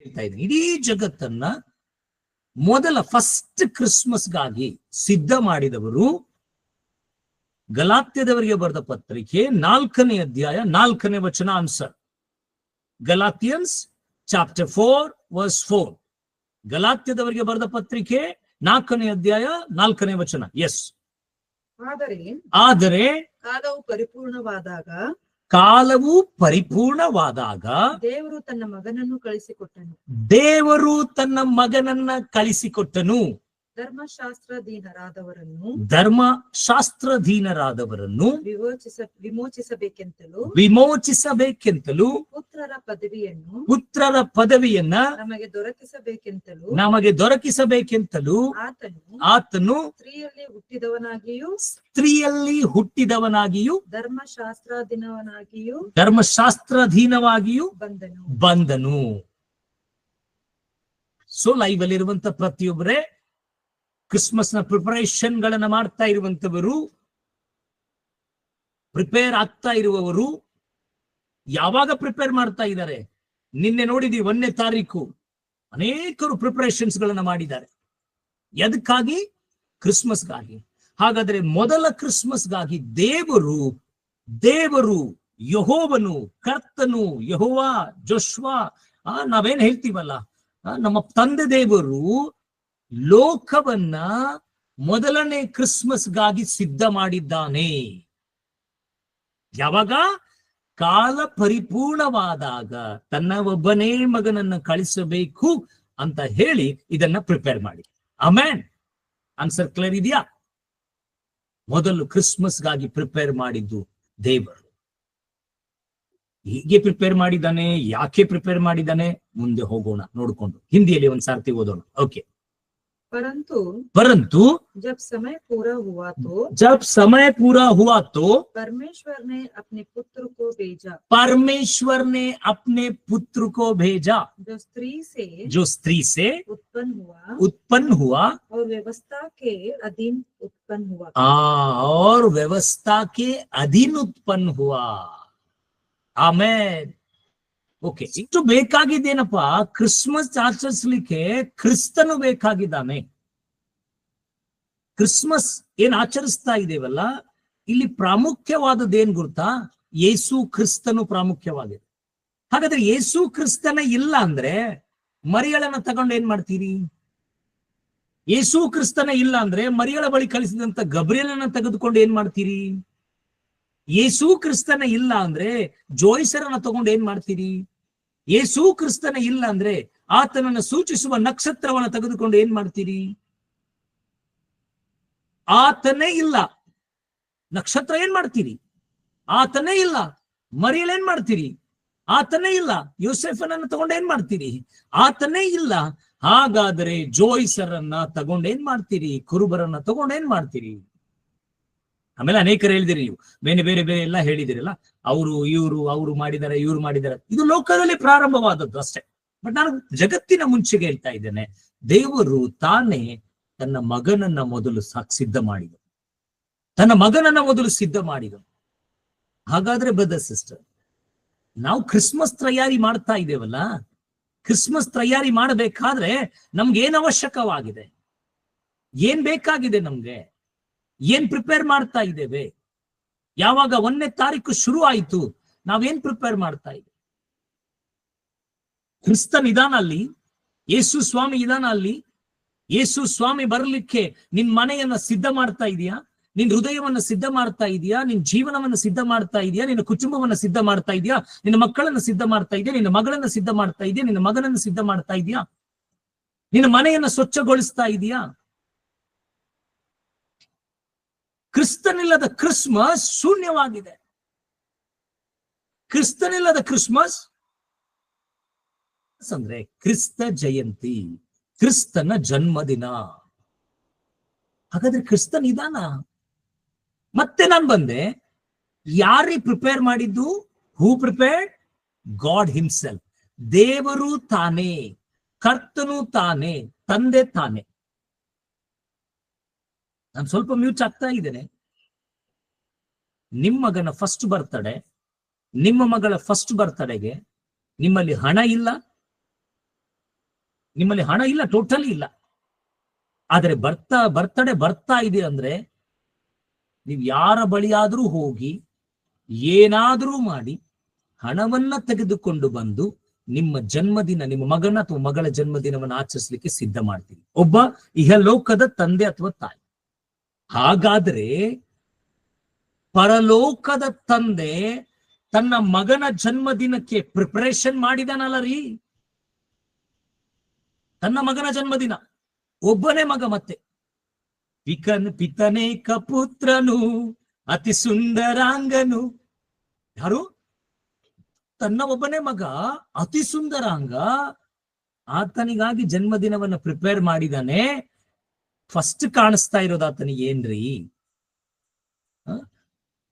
ಹೇಳ್ತಾ ಇದ್ದೀನಿ, ಇಡೀ ಜಗತ್ತನ್ನ ಮೊದಲ ಫಸ್ಟ್ ಕ್ರಿಸ್ಮಸ್ಗಾಗಿ ಸಿದ್ಧ ಮಾಡಿದವರು ಗಲಾತ್ಯದವರಿಗೆ ಬರೆದ ಪತ್ರಿಕೆ 4ನೇ ಅಧ್ಯಾಯ 4ನೇ ವಚನ. Answer Galatians chapter 4 verse 4. ಗಲಾತ್ಯದವರಿಗೆ ಬರೆದ ಪತ್ರಿಕೆ 4ನೇ ಅಧ್ಯಾಯ 4ನೇ ವಚನ. ಎಸ್. ಆದರೆ ಕಾಲವು ಪರಿಪೂರ್ಣವಾದಾಗ ದೇವರು ತನ್ನ ಮಗನನ್ನು ಕಳಿಸಿಕೊಟ್ಟನು. ಧರ್ಮಶಾಸ್ತ್ರಧೀನರಾದವರನ್ನು ವಿಮೋಚಿಸಬೇಕೆಂತಲೂ ಪುತ್ರರ ಪದವಿಯನ್ನ ನಮಗೆ ದೊರಕಿಸಬೇಕೆಂತಲೂ ಆತನು ಸ್ತ್ರೀಯಲ್ಲಿ ಹುಟ್ಟಿದವನಾಗಿಯೂ ಧರ್ಮಶಾಸ್ತ್ರಾಧೀನವಾಗಿಯೂ ಬಂದನು. ಸೊ ಲೈವ್ ಅಲ್ಲಿರುವಂತ ಪ್ರತಿಯೊಬ್ಬರೇ ಕ್ರಿಸ್ಮಸ್ ನ ಪ್ರಿಪರೇಷನ್ ಗಳನ್ನ ಮಾಡ್ತಾ ಇರುವಂತವರು, ಪ್ರಿಪೇರ್ ಆಗ್ತಾ ಇರುವವರು ಯಾವಾಗ ಪ್ರಿಪೇರ್ ಮಾಡ್ತಾ ಇದ್ದಾರೆ? ನಿನ್ನೆ ನೋಡಿದ್ವಿ 1ನೇ ತಾರೀಕು ಅನೇಕರು ಪ್ರಿಪರೇಷನ್ಸ್ ಗಳನ್ನ ಮಾಡಿದ್ದಾರೆ. ಎದಕ್ಕಾಗಿ? ಕ್ರಿಸ್ಮಸ್ಗಾಗಿ. ಹಾಗಾದ್ರೆ ಮೊದಲ ಕ್ರಿಸ್ಮಸ್ಗಾಗಿ ದೇವರು ಯೆಹೋವನು, ಕರ್ತನು, ಯೆಹೋವಾ, ಜೋಶ್ವಾ, ನಾವೇನ್ ಹೇಳ್ತೀವಲ್ಲ, ನಮ್ಮ ತಂದೆ ದೇವರು ಲೋಕವನ್ನ ಮೊದಲನೇ ಕ್ರಿಸ್ಮಸ್ಗಾಗಿ ಸಿದ್ಧ ಮಾಡಿದ್ದಾನೆ. ಯಾವಾಗ? ಕಾಲ ಪರಿಪೂರ್ಣವಾದಾಗ ತನ್ನ ಒಬ್ಬನೇ ಮಗನನ್ನ ಕಳಿಸಬೇಕು ಅಂತ ಹೇಳಿ ಇದನ್ನ ಪ್ರಿಪೇರ್ ಮಾಡಿ. ಆಮೆನ್. ಆನ್ಸರ್ ಕ್ಲಿಯರ್ ಇದೆಯಾ? ಮೊದಲು ಕ್ರಿಸ್ಮಸ್ಗಾಗಿ ಪ್ರಿಪೇರ್ ಮಾಡಿದ್ದು ದೇವರು. ಹೀಗೆ ಪ್ರಿಪೇರ್ ಮಾಡಿದ್ದಾನೆ, ಯಾಕೆ ಪ್ರಿಪೇರ್ ಮಾಡಿದ್ದಾನೆ ಮುಂದೆ ಹೋಗೋಣ ನೋಡ್ಕೊಂಡು. ಹಿಂದಿಯಲ್ಲಿ ಒಂದ್ ಸಾರ್ತಿ ಓದೋಣ. ಓಕೆ. परंतु जब समय पूरा हुआ तो परमेश्वर ने अपने पुत्र को भेजा जो स्त्री से उत्पन्न हुआ और व्यवस्था के अधीन उत्पन्न हुआ। आमेन. ಓಕೆ, ಇಷ್ಟು ಬೇಕಾಗಿದ್ದೇನಪ್ಪ? ಕ್ರಿಸ್ಮಸ್ ಆಚರಿಸಲಿಕ್ಕೆ ಕ್ರಿಸ್ತನು ಬೇಕಾಗಿದ್ದಾನೆ. ಕ್ರಿಸ್ಮಸ್ ಏನ್ ಆಚರಿಸ್ತಾ ಇದ್ದೇವಲ್ಲ, ಇಲ್ಲಿ ಪ್ರಾಮುಖ್ಯವಾದದ್ದೇನ್ ಗೊತ್ತಾ? ಯೇಸು ಕ್ರಿಸ್ತನು ಪ್ರಾಮುಖ್ಯವಾಗಿದೆ. ಹಾಗಾದ್ರೆ ಯೇಸು ಕ್ರಿಸ್ತನ ಇಲ್ಲ ಅಂದ್ರೆ ಮರಿಯಳನ್ನ ತಗೊಂಡು ಏನ್ ಮಾಡ್ತೀರಿ? ಯೇಸು ಕ್ರಿಸ್ತನ ಇಲ್ಲ ಅಂದ್ರೆ ಮರಿಯಳ ಬಳಿ ಕಳಿಸಿದಂತ ಗಬ್ರಿಯಲನ್ನ ತೆಗೆದುಕೊಂಡು ಏನ್ ಮಾಡ್ತೀರಿ? ಯೇಸು ಕ್ರಿಸ್ತನ ಇಲ್ಲ ಅಂದ್ರೆ ಜೋಯಿಸರನ್ನ ತಗೊಂಡು ಏನ್ ಮಾಡ್ತೀರಿ? ಯೇಸು ಕ್ರಿಸ್ತನ ಇಲ್ಲ ಅಂದ್ರೆ ಆತನನ್ನು ಸೂಚಿಸುವ ನಕ್ಷತ್ರವನ್ನ ತೆಗೆದುಕೊಂಡು ಏನ್ ಮಾಡ್ತೀರಿ? ಆತನೇ ಇಲ್ಲ, ನಕ್ಷತ್ರ ಏನ್ ಮಾಡ್ತೀರಿ? ಆತನೇ ಇಲ್ಲ. ಮರಿಯಲ್ ಏನ್ ಮಾಡ್ತೀರಿ? ಆತನೇ ಇಲ್ಲ. ಯೋಸೆಫನನ್ನ ತಗೊಂಡು ಏನ್ ಮಾಡ್ತೀರಿ? ಆತನೇ ಇಲ್ಲ. ಹಾಗಾದ್ರೆ ಜೋಯಿಸರನ್ನ ತಗೊಂಡು ಏನ್ ಮಾಡ್ತೀರಿ? ಕುರುಬರನ್ನ ತಗೊಂಡು ಏನ್ ಮಾಡ್ತೀರಿ? ಆಮೇಲೆ ಅನೇಕರು ಹೇಳಿದಿರಿ, ನೀವು ಬೇರೆ ಬೇರೆ ಬೇರೆ ಎಲ್ಲ ಹೇಳಿದಿರಲ್ಲ, ಅವರು ಮಾಡಿದ್ದಾರೆ, ಇವ್ರು ಮಾಡಿದ್ದಾರೆ. ಇದು ಲೋಕದಲ್ಲಿ ಪ್ರಾರಂಭವಾದದ್ದು ಅಷ್ಟೇ. ಬಟ್ ನಾನು ಜಗತ್ತಿನ ಮುಂಚೆಗೆ ಹೇಳ್ತಾ ಇದ್ದೇನೆ, ದೇವರು ತಾನೇ ತನ್ನ ಮಗನನ್ನ ಮೊದಲು ಸಿದ್ಧ ಮಾಡಿದನು. ಹಾಗಾದ್ರೆ ಬ್ರದರ್ ಸಿಸ್ಟರ್, ನಾವು ಕ್ರಿಸ್ಮಸ್ ತಯಾರಿ ಮಾಡ್ತಾ ಇದ್ದೇವಲ್ಲ, ಕ್ರಿಸ್ಮಸ್ ತಯಾರಿ ಮಾಡಬೇಕಾದ್ರೆ ನಮ್ಗೆ ಏನ್ ಅವಶ್ಯಕವಾಗಿದೆ? ಏನ್ ಬೇಕಾಗಿದೆ? ನಮ್ಗೆ ಏನ್ ಪ್ರಿಪೇರ್ ಮಾಡ್ತಾ ಇದ್ದೇವೆ? ಯಾವಾಗ 1ನೇ ತಾರೀಕು ಶುರು ಆಯ್ತು, ನಾವೇನ್ ಪ್ರಿಪೇರ್ ಮಾಡ್ತಾ ಇದ್ದೇವೆ? ಕ್ರಿಸ್ತ ನಿಧಾನ ಅಲ್ಲಿ, ಯೇಸು ಸ್ವಾಮಿ ನಿಧಾನ ಅಲ್ಲಿ. ಯೇಸು ಸ್ವಾಮಿ ಬರಲಿಕ್ಕೆ ನಿನ್ ಮನೆಯನ್ನ ಸಿದ್ಧ ಮಾಡ್ತಾ ಇದೀಯಾ? ನಿನ್ ಹೃದಯವನ್ನ ಸಿದ್ಧ ಮಾಡ್ತಾ ಇದೀಯಾ? ನಿನ್ ಜೀವನವನ್ನ ಸಿದ್ಧ ಮಾಡ್ತಾ ಇದೀಯಾ? ನಿನ್ನ ಕುಟುಂಬವನ್ನ ಸಿದ್ಧ ಮಾಡ್ತಾ ಇದೀಯಾ? ನಿನ್ನ ಮಕ್ಕಳನ್ನ ಸಿದ್ಧ ಮಾಡ್ತಾ ಇದೆಯಾ? ನಿನ್ನ ಮಗಳನ್ನ ಸಿದ್ಧ ಮಾಡ್ತಾ ಇದೆಯಾ? ನಿನ್ನ ಮಗನನ್ನ ಸಿದ್ಧ ಮಾಡ್ತಾ ಇದೀಯಾ? ನಿನ್ನ ಮನೆಯನ್ನ ಸ್ವಚ್ಛಗೊಳಿಸ್ತಾ ಇದೀಯಾ? ಕ್ರಿಸ್ತನಿಲ್ಲದ ಕ್ರಿಸ್ಮಸ್ ಶೂನ್ಯವಾಗಿದೆ. ಕ್ರಿಸ್ತನಿಲ್ಲದ ಕ್ರಿಸ್ಮಸ್ ಅಂದ್ರೆ ಕ್ರಿಸ್ತ ಜಯಂತಿ, ಕ್ರಿಸ್ತನ ಜನ್ಮದಿನ. ಹಾಗಾದ್ರೆ ಕ್ರಿಸ್ತ ನಿಧಾನ. ಮತ್ತೆ ನಾನು ಬಂದೆ, ಯಾರಿ ಪ್ರಿಪೇರ್ ಮಾಡಿದ್ದು? ಹೂ ಪ್ರಿಪೇರ್ಡ್? God himself. ದೇವರು ತಾನೇ, ಕರ್ತನು ತಾನೇ, ತಂದೆ ತಾನೇ. ನಾನು ಸ್ವಲ್ಪ ಮ್ಯೂಟ್ ಆಗ್ತಾ ಇದ್ದೇನೆ. ನಿಮ್ಮ ಮಗನ ಫಸ್ಟ್ ಬರ್ತಡೆ, ನಿಮ್ಮ ಮಗಳ ಫಸ್ಟ್ ಬರ್ತಡೆಗೆ ನಿಮ್ಮಲ್ಲಿ ಹಣ ಇಲ್ಲ, ನಿಮ್ಮಲ್ಲಿ ಹಣ ಇಲ್ಲ, ಟೋಟಲಿ ಇಲ್ಲ. ಆದರೆ ಬರ್ತಾ ಇದೆ ಅಂದ್ರೆ ನೀವು ಯಾರ ಬಳಿಯಾದ್ರೂ ಹೋಗಿ ಏನಾದ್ರೂ ಮಾಡಿ ಹಣವನ್ನ ತೆಗೆದುಕೊಂಡು ಬಂದು ನಿಮ್ಮ ಜನ್ಮದಿನ, ನಿಮ್ಮ ಮಗನ ಅಥವಾ ಮಗಳ ಜನ್ಮದಿನವನ್ನು ಆಚರಿಸಲಿಕ್ಕೆ ಸಿದ್ಧ ಮಾಡ್ತೀವಿ. ಒಬ್ಬ ಇಹಲೋಕದ ತಂದೆ ಅಥವಾ ತಾಯಿ. ಹಾಗಾದ್ರೆ ಪರಲೋಕದ ತಂದೆ ತನ್ನ ಮಗನ ಜನ್ಮದಿನಕ್ಕೆ ಪ್ರಿಪರೇಷನ್ ಮಾಡಿದಾನಲ್ಲ ರೀ. ತನ್ನ ಮಗನ ಜನ್ಮದಿನ, ಒಬ್ಬನೇ ಮಗ, ಮತ್ತೆ ಪಿತನೇಕ ಪುತ್ರನು ಅತಿ ಸುಂದರಾಂಗನು. ಯಾರು? ತನ್ನ ಒಬ್ಬನೇ ಮಗ, ಅತಿ ಸುಂದರಾಂಗ, ಆತನಿಗಾಗಿ ಜನ್ಮದಿನವನ್ನ ಪ್ರಿಪೇರ್ ಮಾಡಿದಾನೆ. ಫಸ್ಟ್ ಕಾಣಿಸ್ತಾ ಇರೋದು ಆತನಿಗೆ ಏನ್ರಿ?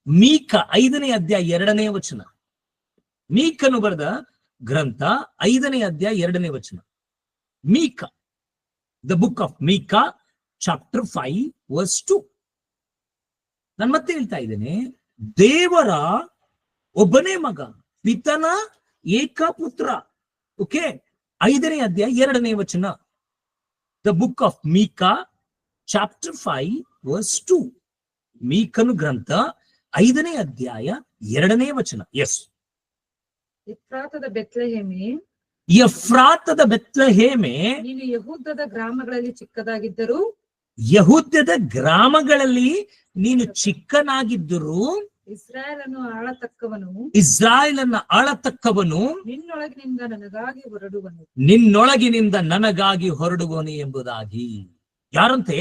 ಮೀಕ 5ನೇ ಅಧ್ಯಾಯ 2ನೇ ವಚನ. ಮೀಕನು ಬರೆದ ಗ್ರಂಥ 5ನೇ ಅಧ್ಯಾಯ 2ನೇ ವಚನ. Micah, the book of Micah, chapter 5 verse 2. ನಾನು ಮತ್ತೆ ಹೇಳ್ತಾ ಇದ್ದೇನೆ, ದೇವರ ಒಬ್ಬನೇ ಮಗ, ಪಿತನ ಏಕಪುತ್ರ. ಓಕೆ, 5ನೇ ಅಧ್ಯಾಯ 2ನೇ ವಚನ. The book of Micah, chapter 5 verse 2. ಮೀಕನು ಗ್ರಂಥ 5ನೇ ಅಧ್ಯಾಯ 2ನೇ ವಚನ. ಎಸ್. ಎಫ್ರಾತದ ಬೆತ್ಲೆಹೇಮೆ, ಎಫ್ರಾತದ ಬೆತ್ಲೆಹೇಮೆ, ನೀನು ಯೆಹೂದದ ಗ್ರಾಮಗಳಲ್ಲಿ ಚಿಕ್ಕದಾಗಿದ್ದರೂ, ಯೆಹೂದದ ಗ್ರಾಮಗಳಲ್ಲಿ ನೀನು ಚಿಕ್ಕನಾಗಿದ್ದರೂ, ಇಸ್ರಾಯೇಲನ್ನು ಆಳತಕ್ಕವನು, ಇಸ್ರಾಯೇಲನ್ನ ಆಳತಕ್ಕವನು, ನಿನ್ನೊಳಗಿನಿಂದ ನನಗಾಗಿ ಹೊರಡುವನು, ನಿನ್ನೊಳಗಿನಿಂದ ನನಗಾಗಿ ಹೊರಡುವನು ಎಂಬುದಾಗಿ. ಯಾರಂತೆ?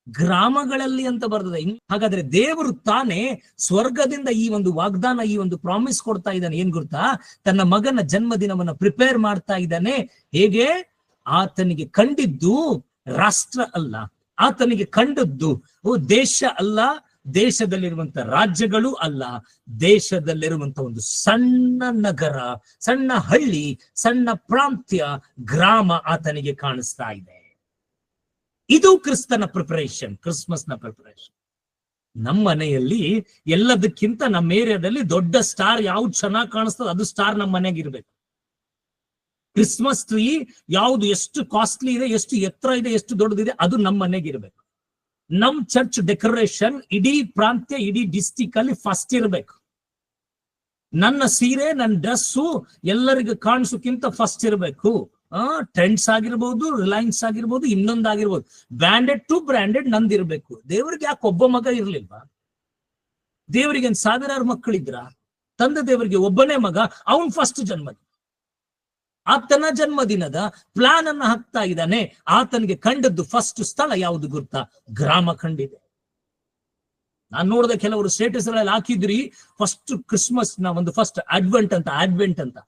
ಗ್ರಾಮಗಳಲ್ಲಿ ಅಂತ ಬರ್ತದೆ. ಹಾಗಾದ್ರೆ ದೇವರು ತಾನೇ ಸ್ವರ್ಗದಿಂದ ಈ ಒಂದು ವಾಗ್ದಾನ, ಈ ಒಂದು ಪ್ರಾಮಿಸ್ ಕೊಡ್ತಾ ಇದ್ದಾನೆ. ಏನ್ ಗೊತ್ತಾ? ತನ್ನ ಮಗನ ಜನ್ಮದಿನವನ್ನ ಪ್ರಿಪೇರ್ ಮಾಡ್ತಾ ಇದ್ದಾನೆ. ಹೇಗೆ? ಆತನಿಗೆ ಕಂಡಿದ್ದು ರಾಷ್ಟ್ರ ಅಲ್ಲ, ಆತನಿಗೆ ಕಂಡದ್ದು ದೇಶ ಅಲ್ಲ, ದೇಶದಲ್ಲಿರುವಂತ ರಾಜ್ಯಗಳು ಅಲ್ಲ, ದೇಶದಲ್ಲಿರುವಂತ ಒಂದು ಸಣ್ಣ ನಗರ, ಸಣ್ಣ ಹಳ್ಳಿ, ಸಣ್ಣ ಪ್ರಾಂತ್ಯ, ಗ್ರಾಮ ಆತನಿಗೆ ಕಾಣಿಸ್ತಾ ಇದೆ. ಇದು ಕ್ರಿಸ್ತನ ಪ್ರಿಪರೇಷನ್, ಕ್ರಿಸ್ಮಸ್ ನ ಪ್ರಿಪರೇಷನ್. ನಮ್ಮ ಮನೆಯಲ್ಲಿ ಎಲ್ಲದಕ್ಕಿಂತ ನಮ್ಮ ಏರಿಯಾದಲ್ಲಿ ದೊಡ್ಡ ಸ್ಟಾರ್ ಯಾವ್ದು ಚೆನ್ನಾಗಿ ಕಾಣಿಸ್ತದೆ ಅದು ಸ್ಟಾರ್ ನಮ್ಮ ಮನೆಗೆ ಇರ್ಬೇಕು. ಕ್ರಿಸ್ಮಸ್ ಟ್ರೀ ಯಾವ್ದು ಎಷ್ಟು ಕಾಸ್ಟ್ಲಿ ಇದೆ, ಎಷ್ಟು ಎತ್ತರ ಇದೆ, ಎಷ್ಟು ದೊಡ್ಡದಿದೆ, ಅದು ನಮ್ಮ ಮನೆಗೆ ಇರ್ಬೇಕು. ನಮ್ ಚರ್ಚ್ ಡೆಕೋರೇಷನ್ ಇಡೀ ಪ್ರಾಂತ್ಯ, ಇಡೀ ಡಿಸ್ಟಿಕ್ ಅಲ್ಲಿ ಫಸ್ಟ್ ಇರ್ಬೇಕು. ನನ್ನ ಸೀರೆ, ನನ್ನ ಡ್ರೆಸ್ಸು ಎಲ್ಲರಿಗೂ ಕಾಣಿಸೋಕ್ಕಿಂತ ಫಸ್ಟ್ ಇರಬೇಕು. ಟ್ರೆಂಡ್ಸ್ ಆಗಿರ್ಬೋದು, ರಿಲಯನ್ಸ್ ಆಗಿರ್ಬೋದು, ಇನ್ನೊಂದಾಗಿರ್ಬೋದು, ಬ್ರ್ಯಾಂಡೆಡ್ ಟು ಬ್ರ್ಯಾಂಡೆಡ್ ನಂದಿರ್ಬೇಕು. ದೇವರಿಗೆ ಯಾಕೆ ಒಬ್ಬ ಮಗ ಇರ್ಲಿಲ್ವಾ? ದೇವರಿಗೆ ಸಾವಿರಾರು ಮಕ್ಕಳಿದ್ರ? ತಂದೆ ದೇವರಿಗೆ ಒಬ್ಬನೇ ಮಗ, ಅವನ್ ಫಸ್ಟ್ ಜನ್ಮದಿನ. ಆತನ ಜನ್ಮದಿನದ ಪ್ಲಾನ್ ಅನ್ನ ಹಾಕ್ತಾ ಇದ್ದಾನೆ. ಆತನಿಗೆ ಕಂಡದ್ದು ಫಸ್ಟ್ ಸ್ಥಳ ಯಾವುದು ಗೊತ್ತಾ? ಗ್ರಾಮ ಕಂಡಿದೆ. ನಾನ್ ನೋಡಿದ ಕೆಲವರು ಸ್ಟೇಟಸ್ ಅಲ್ಲಿ ಹಾಕಿದ್ರಿ, ಫಸ್ಟ್ ಕ್ರಿಸ್ಮಸ್ ನ ಒಂದು ಫಸ್ಟ್ ಅಡ್ವೆಂಟ್ ಅಂತ.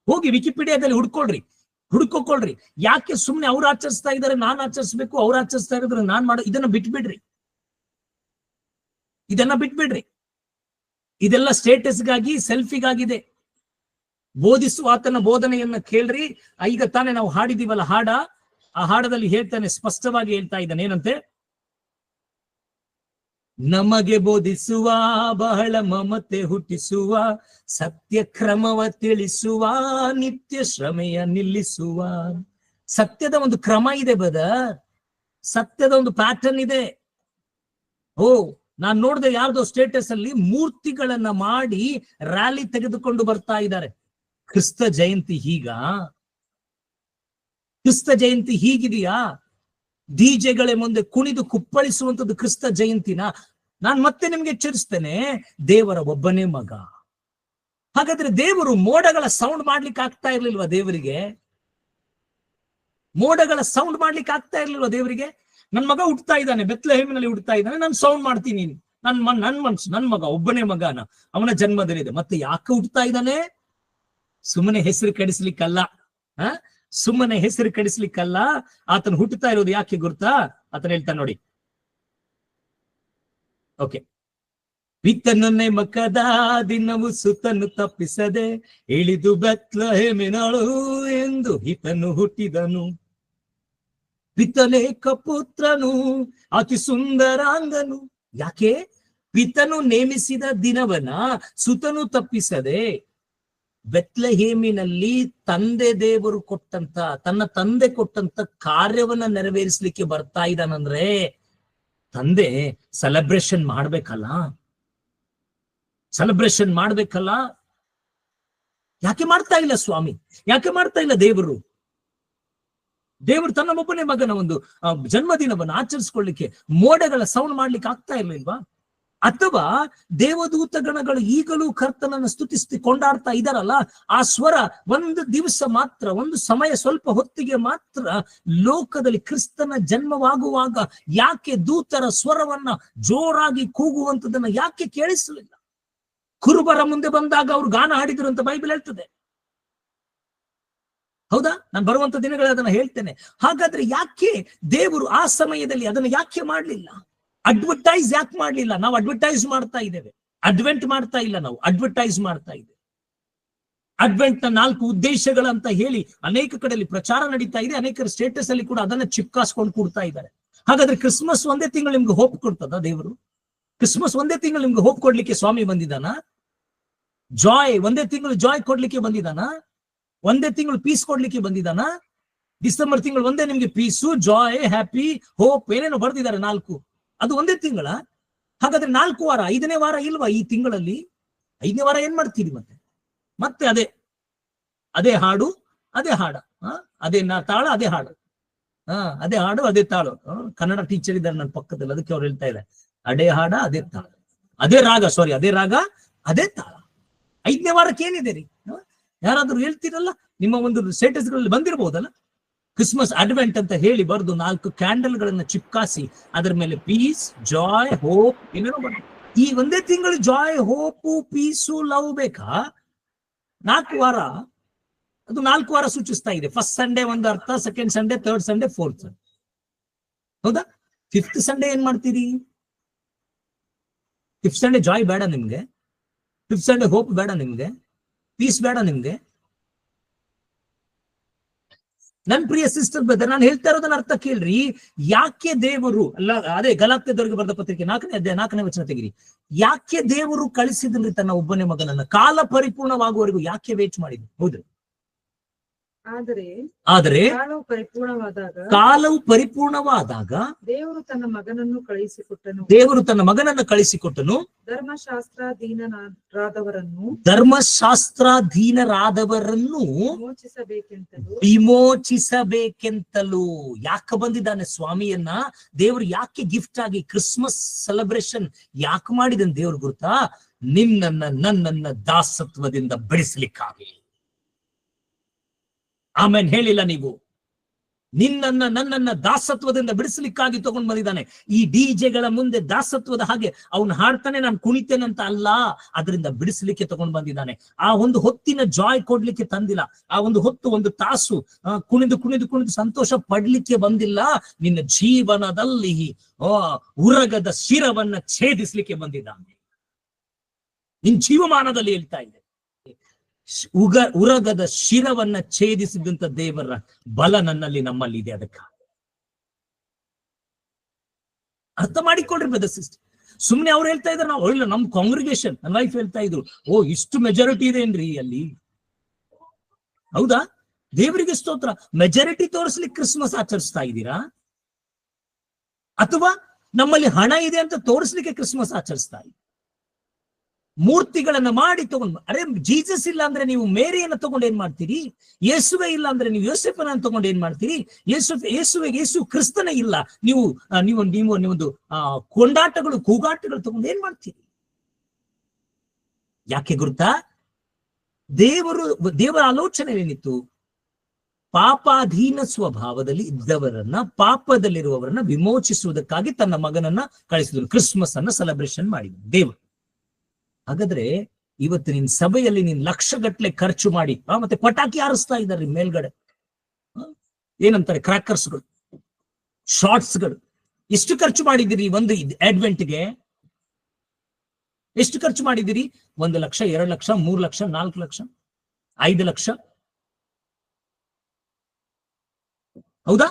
ಹೋಗಿ ವಿಕಿಪೀಡಿಯಾದಲ್ಲಿ ಹುಡ್ಕೊಳ್ರಿ. ಯಾಕೆ ಸುಮ್ನೆ ಅವ್ರು ಆಚರಿಸ್ತಾ ಇದ್ದಾರೆ, ನಾನ್ ಆಚರಿಸ್ಬೇಕು, ಅವ್ರು ಆಚರಿಸ್ತಾ ಇರೋದ್ರೆ ನಾನ್ ಮಾಡೋ, ಇದನ್ನ ಬಿಟ್ಬಿಡ್ರಿ. ಇದೆಲ್ಲ ಸ್ಟೇಟಸ್ಗಾಗಿ, ಸೆಲ್ಫಿಗಾಗಿದೆ. ಬೋಧಿಸುವ ಆತನ ಬೋಧನೆಯನ್ನ ಕೇಳ್ರಿ. ಈಗ ತಾನೇ ನಾವು ಹಾಡಿದೀವಲ್ಲ ಹಾಡ, ಆ ಹಾಡದಲ್ಲಿ ಹೇಳ್ತಾನೆ, ಸ್ಪಷ್ಟವಾಗಿ ಹೇಳ್ತಾ ಇದ್ದಾನೆ. ಏನಂತೆ? ನಮಗೆ ಬೋಧಿಸುವ, ಬಹಳ ಮಮತೆ ಹುಟ್ಟಿಸುವ, ಸತ್ಯ ಕ್ರಮವ ತಿಳಿಸುವ, ನಿತ್ಯ ಶ್ರಮೆಯ ನಿಲ್ಲಿಸುವ. ಸತ್ಯದ ಒಂದು ಕ್ರಮ ಇದೆ ಸತ್ಯದ ಒಂದು ಪ್ಯಾಟರ್ನ್ ಇದೆ. ನಾನ್ ನೋಡಿದೆ ಯಾರ್ದೋ ಸ್ಟೇಟಸ್ ಅಲ್ಲಿ ಮೂರ್ತಿಗಳನ್ನ ಮಾಡಿ ರ್ಯಾಲಿ ತೆಗೆದುಕೊಂಡು ಬರ್ತಾ ಇದ್ದಾರೆ. ಕ್ರಿಸ್ತ ಜಯಂತಿ ಹೀಗಿದೆಯಾ? ಡಿಜೆಗಳೇ ಮುಂದೆ ಕುಣಿದು ಕುಪ್ಪಳಿಸುವಂತದ್ದು ಕ್ರಿಸ್ತ ಜಯಂತಿನ? ನಾನ್ ಮತ್ತೆ ನಿಮ್ಗೆ ಎಚ್ಚರಿಸ್ತೇನೆ, ದೇವರ ಒಬ್ಬನೇ ಮಗ. ಹಾಗಾದ್ರೆ ದೇವರು ಮೋಡಗಳ ಸೌಂಡ್ ಮಾಡ್ಲಿಕ್ಕೆ ಆಗ್ತಾ ಇರ್ಲಿಲ್ವಾ ದೇವರಿಗೆ? ಮೋಡಗಳ ಸೌಂಡ್ ಮಾಡ್ಲಿಕ್ಕೆ ಆಗ್ತಾ ಇರ್ಲಿಲ್ವಾ ದೇವರಿಗೆ? ನನ್ ಮಗ ಹುಟ್ಟತಾ ಇದ್ದಾನೆ, ಬೆತ್ಲೆಹೇಮಿನಲ್ಲಿ ಹುಟ್ಟತಾ ಇದ್ದಾನೆ, ನಾನು ಸೌಂಡ್ ಮಾಡ್ತೀನಿ. ನನ್ ಮಗ ಒಬ್ಬನೇ ಮಗನ, ಅವನ ಜನ್ಮದಿನ. ಮತ್ತೆ ಯಾಕೆ ಹುಟ್ಟತಾ ಇದ್ದಾನೆ? ಸುಮ್ಮನೆ ಹೆಸರು ಕೆಡಿಸ್ಲಿಕ್ಕಲ್ಲ. ಸುಮ್ಮನೆ ಹೆಸರು ಕೆಡಿಸ್ಲಿಕ್ಕಲ್ಲ. ಆತನ ಹುಟ್ಟುತ್ತಾ ಇರೋದು ಯಾಕೆ ಗೊತ್ತಾ? ಆತನ ಹೇಳ್ತಾನೆ ನೋಡಿ. ಓಕೆ. ಪಿತನನ್ನೇ ಮಕದ ದಿನವು ಸುತನು ತಪ್ಪಿಸದೆ ಇಳಿದು ಬೆತ್ಲೆಹೇಮಿನಳು ಎಂದು ಹಿತನು ಹುಟ್ಟಿದನು. ಪಿತನೇಕ ಪುತ್ರನು ಅತಿ ಸುಂದರಾಂಗನು. ಯಾಕೆ? ಪಿತನು ನೇಮಿಸಿದ ದಿನವನ್ನ ಸುತನು ತಪ್ಪಿಸದೆ, ಬೆತ್ಲೆಹೇಮಿನಲ್ಲಿ ತಂದೆ ದೇವರು ಕೊಟ್ಟಂತ, ತನ್ನ ತಂದೆ ಕೊಟ್ಟಂತ ಕಾರ್ಯವನ್ನ ನೆರವೇರಿಸಲಿಕ್ಕೆ ಬರ್ತಾ ಇದ್ದಾನಂದ್ರೆ ತಂದೆ ಸೆಲೆಬ್ರೇಷನ್ ಮಾಡ್ಬೇಕಲ್ಲ, ಸೆಲೆಬ್ರೇಷನ್ ಮಾಡ್ಬೇಕಲ್ಲ. ಯಾಕೆ ಮಾಡ್ತಾ ಇಲ್ಲ ಸ್ವಾಮಿ? ಯಾಕೆ ಮಾಡ್ತಾ ಇಲ್ಲ ದೇವರು? ದೇವರು ತನ್ನ ಒಬ್ಬನೇ ಮಗನ ಒಂದು ಜನ್ಮದಿನವನ್ನು ಆಚರಿಸ್ಕೊಳ್ಳಿಕ್ಕೆ ಮೋಡಗಳ ಸೌಂಡ್ ಮಾಡ್ಲಿಕ್ಕೆ ಆಗ್ತಾ ಇರ್ಲಿಲ್ವಾ? ಅಥವಾ ದೇವದೂತ ಗಣಗಳು ಈಗಲೂ ಕರ್ತನನ್ನು ಸ್ತುತಿಸಿ ಕೊಂಡಾಡ್ತಾ ಇದಾರಲ್ಲ, ಆ ಸ್ವರ ಒಂದು ದಿವಸ ಮಾತ್ರ, ಒಂದು ಸಮಯ, ಸ್ವಲ್ಪ ಹೊತ್ತಿಗೆ ಮಾತ್ರ ಲೋಕದಲ್ಲಿ ಕ್ರಿಸ್ತನ ಜನ್ಮವಾಗುವಾಗ ಯಾಕೆ ದೂತರ ಸ್ವರವನ್ನ ಜೋರಾಗಿ ಕೂಗುವಂತದನ್ನ ಯಾಕೆ ಕೇಳಿಸಲಿಲ್ಲ? ಕುರುಬರ ಮುಂದೆ ಬಂದಾಗ ಅವ್ರು ಗಾನ ಹಾಡಿದ್ರು ಅಂತ ಬೈಬಲ್ ಹೇಳ್ತದೆ. ಹೌದಾ? ನಾನು ಬರುವಂತ ದಿನಗಳಲ್ಲಿ ಅದನ್ನ ಹೇಳ್ತೇನೆ. ಹಾಗಾದ್ರೆ ಯಾಕೆ ದೇವರು ಆ ಸಮಯದಲ್ಲಿ ಅದನ್ನ ಯಾಕೆ ಮಾಡ್ಲಿಲ್ಲ? ಅಡ್ವರ್ಟೈಸ್ ಯಾಕೆ ಮಾಡ್ಲಿಲ್ಲ? ನಾವು ಅಡ್ವರ್ಟೈಸ್ ಮಾಡ್ತಾ ಇದ್ದೇವೆ, ಅಡ್ವೆಂಟ್ ಮಾಡ್ತಾ ಇಲ್ಲ, ನಾವು ಅಡ್ವರ್ಟೈಸ್ ಮಾಡ್ತಾ ಇದ್ದೇವೆ. ಅಡ್ವೆಂಟ್ ನ 4 ಉದ್ದೇಶಗಳಂತ ಹೇಳಿ ಅನೇಕ ಕಡೆಯಲ್ಲಿ ಪ್ರಚಾರ ನಡೀತಾ ಇದೆ. ಅನೇಕರ ಸ್ಟೇಟಸ್ ಅಲ್ಲಿ ಕೂಡ ಅದನ್ನ ಚಿಪ್ಕಾಸ್ಕೊಂಡು ಕೂಡ್ತಾ ಇದ್ದಾರೆ. ಹಾಗಾದ್ರೆ ಕ್ರಿಸ್ಮಸ್ ಒಂದೇ ತಿಂಗಳು ನಿಮ್ಗೆ ಹೋಪ್ ಕೊಡ್ತದ ದೇವರು? ಕ್ರಿಸ್ಮಸ್ ಒಂದೇ ತಿಂಗಳು ನಿಮ್ಗೆ ಹೋಪ್ ಕೊಡ್ಲಿಕ್ಕೆ ಸ್ವಾಮಿ ಬಂದಿದ್ದಾನ? ಜಾಯ್ ಒಂದೇ ತಿಂಗಳು ಜಾಯ್ ಕೊಡ್ಲಿಕ್ಕೆ ಬಂದಿದ್ದಾನ? ಒಂದೇ ತಿಂಗಳು ಪೀಸ್ ಕೊಡ್ಲಿಕ್ಕೆ ಬಂದಿದ್ದಾನ? ಡಿಸೆಂಬರ್ ತಿಂಗಳು ಒಂದೇ ನಿಮ್ಗೆ ಪೀಸು, ಜಾಯ್, ಹ್ಯಾಪಿ, ಹೋಪ್ ಏನೇನೋ ಬರ್ದಿದ್ದಾರೆ 4. ಅದು ಒಂದೇ ತಿಂಗಳ? ಹಾಗಾದ್ರೆ 4 ವಾರ, 5ನೇ ವಾರ ಇಲ್ವಾ ಈ ತಿಂಗಳಲ್ಲಿ? 5ನೇ ವಾರ ಏನ್ ಮಾಡ್ತೀರಿ? ಮತ್ತೆ ಅದೇ ಹಾಡು, ಅದೇ ಹಾಡ, ಅದೇ ತಾಳ, ಅದೇ ಹಾಡು, ಅದೇ ಹಾಡು, ಅದೇ ತಾಳು. ಕನ್ನಡ ಟೀಚರ್ ಇದ್ದಾರೆ ನನ್ನ ಪಕ್ಕದಲ್ಲಿ, ಅದಕ್ಕೆ ಅವ್ರು ಹೇಳ್ತಾ ಇದ್ದಾರೆ ಅದೇ ಹಾಡ, ಅದೇ ತಾಳ, ಅದೇ ರಾಗ, ಸಾರಿ ಅದೇ ರಾಗ, ಅದೇ ತಾಳ. 5ನೇ ವಾರಕ್ಕೆ ಏನಿದೆ ರೀ? ಯಾರಾದ್ರೂ ಹೇಳ್ತೀರಲ್ಲ? ನಿಮ್ಮ ಒಂದು ಸ್ಟೇಟಸ್ ಗಳಲ್ಲಿ ಬಂದಿರಬಹುದಲ್ಲ, ಕ್ರಿಸ್ಮಸ್ ಅಡ್ವೆಂಟ್ ಅಂತ ಹೇಳಿ ಬರೆದು 4 ಕ್ಯಾಂಡಲ್ ಗಳನ್ನ ಚಿಪ್ಕಾಸಿ ಅದರ ಮೇಲೆ ಪೀಸ್, ಜಾಯ್, ಹೋಪ್ ಏನೇನೋ ಬರ್ತದೆ. ಈ ಒಂದೇ ತಿಂಗಳು ಜಾಯ್, ಹೋಪು, ಪೀಸು, ಲವ್ ಬೇಕಾ? 4 ವಾರ, ಅದು 4 ವಾರ ಸೂಚಿಸ್ತಾ ಇದೆ. ಫಸ್ಟ್ ಸಂಡೇ ಒಂದು ಅರ್ಥ, second Sunday, third Sunday, fourth Sunday. ಹೌದಾ? 5th ಸಂಡೇ ಏನ್ ಮಾಡ್ತೀರಿ? 5th ಸಂಡೇ ಜಾಯ್ ಬೇಡ ನಿಮ್ಗೆ? 5th ಸಂಡೇ ಹೋಪ್ ಬೇಡ ನಿಮ್ಗೆ? ಪೀಸ್ ಬೇಡ ನಿಮ್ಗೆ? ನನ್ ಪ್ರಿಯ ಸಿಸ್ಟರ್ ಬ್ರದರ್, ನಾನು ಹೇಳ್ತಾ ಇರೋದನ್ನ ಅರ್ಥ ಕೇಳ್ರಿ. ಯಾಕೆ ದೇವರು ಅಲ್ಲ, ಅದೇ ಗಲಾತ್ಯದವರಿಗೆ ಬರೆದ ಪತ್ರಿಕೆ 4ನೇ ಅಧ್ಯಾಯ 4ನೇ ವಚನ ತೆಗಿರಿ. ಯಾಕೆ ದೇವರು ಕಳಿಸಿದ್ರಿ ತನ್ನ ಒಬ್ಬನೇ ಮಗನನ್ನ? ಕಾಲ ಪರಿಪೂರ್ಣವಾಗುವವರೆಗೂ ಯಾಕೆ ವೇಟ್ ಮಾಡಿದ್ರು? ಹೌದು, ಆದರೆ ಕಾಲವು ಪರಿಪೂರ್ಣವಾದಾಗ ದೇವರು ತನ್ನ ಮಗನನ್ನು ಕಳಿಸಿಕೊಟ್ಟನು. ಧರ್ಮಶಾಸ್ತ್ರಾಧೀನರಾದವರನ್ನು ವಿಮೋಚಿಸಬೇಕೆಂತಲೂ. ಯಾಕೆ ಬಂದಿದ್ದಾನೆ ಸ್ವಾಮಿಯನ್ನ ದೇವರು? ಯಾಕೆ ಗಿಫ್ಟ್ ಆಗಿ ಕ್ರಿಸ್ಮಸ್ ಸೆಲೆಬ್ರೇಷನ್ ಯಾಕೆ ಮಾಡಿದನ್ ದೇವ್ರು ಗುರುತಾ? ನನ್ನನ್ನ ದಾಸತ್ವದಿಂದ ಬಿಡಿಸ್ಲಿಕ್ಕಾಗಿ. ಆಮೇಲೆ ಹೇಳಿಲ್ಲ ನೀವು? ನನ್ನನ್ನ ದಾಸತ್ವದಿಂದ ಬಿಡಿಸ್ಲಿಕ್ಕಾಗಿ ತಗೊಂಡ್ ಬಂದಿದ್ದಾನೆ. ಈ ಡಿಜೆಗಳ ಮುಂದೆ ದಾಸತ್ವದ ಹಾಗೆ ಅವನು ಹಾಡ್ತಾನೆ, ನಾನು ಕುಣಿತೇನಂತ ಅಲ್ಲ, ಅದರಿಂದ ಬಿಡಿಸ್ಲಿಕ್ಕೆ ತಗೊಂಡ್ ಬಂದಿದ್ದಾನೆ. ಆ ಒಂದು ಹೊತ್ತಿನ ಜಾಯ್ ಕೊಡ್ಲಿಕ್ಕೆ ತಂದಿಲ್ಲ. ಆ ಒಂದು ಹೊತ್ತು, ಒಂದು ತಾಸು ಕುಣಿದು ಕುಣಿದು ಕುಣಿದು ಸಂತೋಷ ಪಡ್ಲಿಕ್ಕೆ ಬಂದಿಲ್ಲ. ನಿನ್ನ ಜೀವನದಲ್ಲಿ ಉರಗದ ಶಿರವನ್ನ ಛೇದಿಸ್ಲಿಕ್ಕೆ ಬಂದಿದ್ದಾನೆ. ನಿನ್ ಜೀವಮಾನದಲ್ಲಿ ಹೇಳ್ತಾ ಇದೆ, ಉರಗದ ಶಿರವನ್ನ ಛೇದಿಸಿದಂತ ದೇವರ ಬಲ ನಮ್ಮಲ್ಲಿ ಇದೆ. ಅದಕ್ಕೆ ಅರ್ಥ ಮಾಡಿಕೊಡ್ರಿ ಬ್ರದರ್ ಸಿಸ್ಟರ್. ಸುಮ್ನೆ ಅವ್ರು ಹೇಳ್ತಾ ಇದ್ದಾರೆ, ನಾವು ಒಳ್ಳೆ ನಮ್ ಕಾಂಗ್ರಿಗೇಷನ್, ನನ್ನ ವೈಫ್ ಹೇಳ್ತಾ ಇದ್ರು, ಇಷ್ಟು ಮೆಜಾರಿಟಿ ಇದೆ ಏನ್ರಿ ಅಲ್ಲಿ? ಹೌದಾ? ದೇವರಿಗೆ ಸ್ತೋತ್ರ. ಮೆಜಾರಿಟಿ ತೋರಿಸ್ಲಿಕ್ಕೆ ಕ್ರಿಸ್ಮಸ್ ಆಚರಿಸ್ತಾ ಇದ್ದೀರಾ? ಅಥವಾ ನಮ್ಮಲ್ಲಿ ಹಣ ಇದೆ ಅಂತ ತೋರಿಸ್ಲಿಕ್ಕೆ ಕ್ರಿಸ್ಮಸ್ ಆಚರಿಸ್ತಾ ಇದ್ದೀರಾ? ಮೂರ್ತಿಗಳನ್ನ ಮಾಡಿ ತಗೊಂಡು, ಅರೆ ಜೀಸಸ್ ಇಲ್ಲ ಅಂದ್ರೆ ನೀವು ಮೇರಿಯನ್ನ ತಗೊಂಡು ಏನ್ ಮಾಡ್ತೀರಿ? ಯೇಸುವೆ ಇಲ್ಲ ಅಂದ್ರೆ ನೀವು ಯೋಸೆಫನ ತಗೊಂಡು ಏನ್ ಮಾಡ್ತೀರಿ? ಯೇಸು ಕ್ರಿಸ್ತನೇ ಇಲ್ಲ, ನೀವು ನೀವೊಂದು ಕೊಂಡಾಟಗಳು, ಕೂಗಾಟಗಳು ತಗೊಂಡು ಏನ್ ಮಾಡ್ತೀರಿ? ಯಾಕೆ ಗುರುತಾ? ದೇವರ ಆಲೋಚನೆ ಏನಿತ್ತು? ಪಾಪಾಧೀನ ಸ್ವಭಾವದಲ್ಲಿ ಇದ್ದವರನ್ನ, ಪಾಪದಲ್ಲಿರುವವರನ್ನ ವಿಮೋಚಿಸುವುದಕ್ಕಾಗಿ ತನ್ನ ಮಗನನ್ನ ಕಳಿಸಿದ್ರು. ಕ್ರಿಸ್ಮಸ್ ಅನ್ನ ಸೆಲೆಬ್ರೇಷನ್ ಮಾಡಿದ್ರು ದೇವರು. ಹಾಗಾದ್ರೆ ಇವತ್ತು ನಿನ್ ಸಭೆಯಲ್ಲಿ ನೀನ್ ಲಕ್ಷಗಟ್ಲೆ ಖರ್ಚು ಮಾಡಿ ಮತ್ತೆ ಪಟಾಕಿ ಹಾರಿಸ್ತಾ ಇದ್ದಾರೆ ಮೇಲ್ಗಡೆ, ಏನಂತಾರೆ ಕ್ರ್ಯಾಕರ್ಸ್ಗಳು, ಶಾರ್ಟ್ಸ್ಗಳು. ಎಷ್ಟು ಖರ್ಚು ಮಾಡಿದಿರಿ ಒಂದು ಅಡ್ವೆಂಟ್ಗೆ? ಎಷ್ಟು ಖರ್ಚು ಮಾಡಿದಿರಿ? 1 ಲಕ್ಷ, 2 ಲಕ್ಷ, 3 ಲಕ್ಷ, 4 ಲಕ್ಷ, 5 ಲಕ್ಷ. ಹೌದಾ?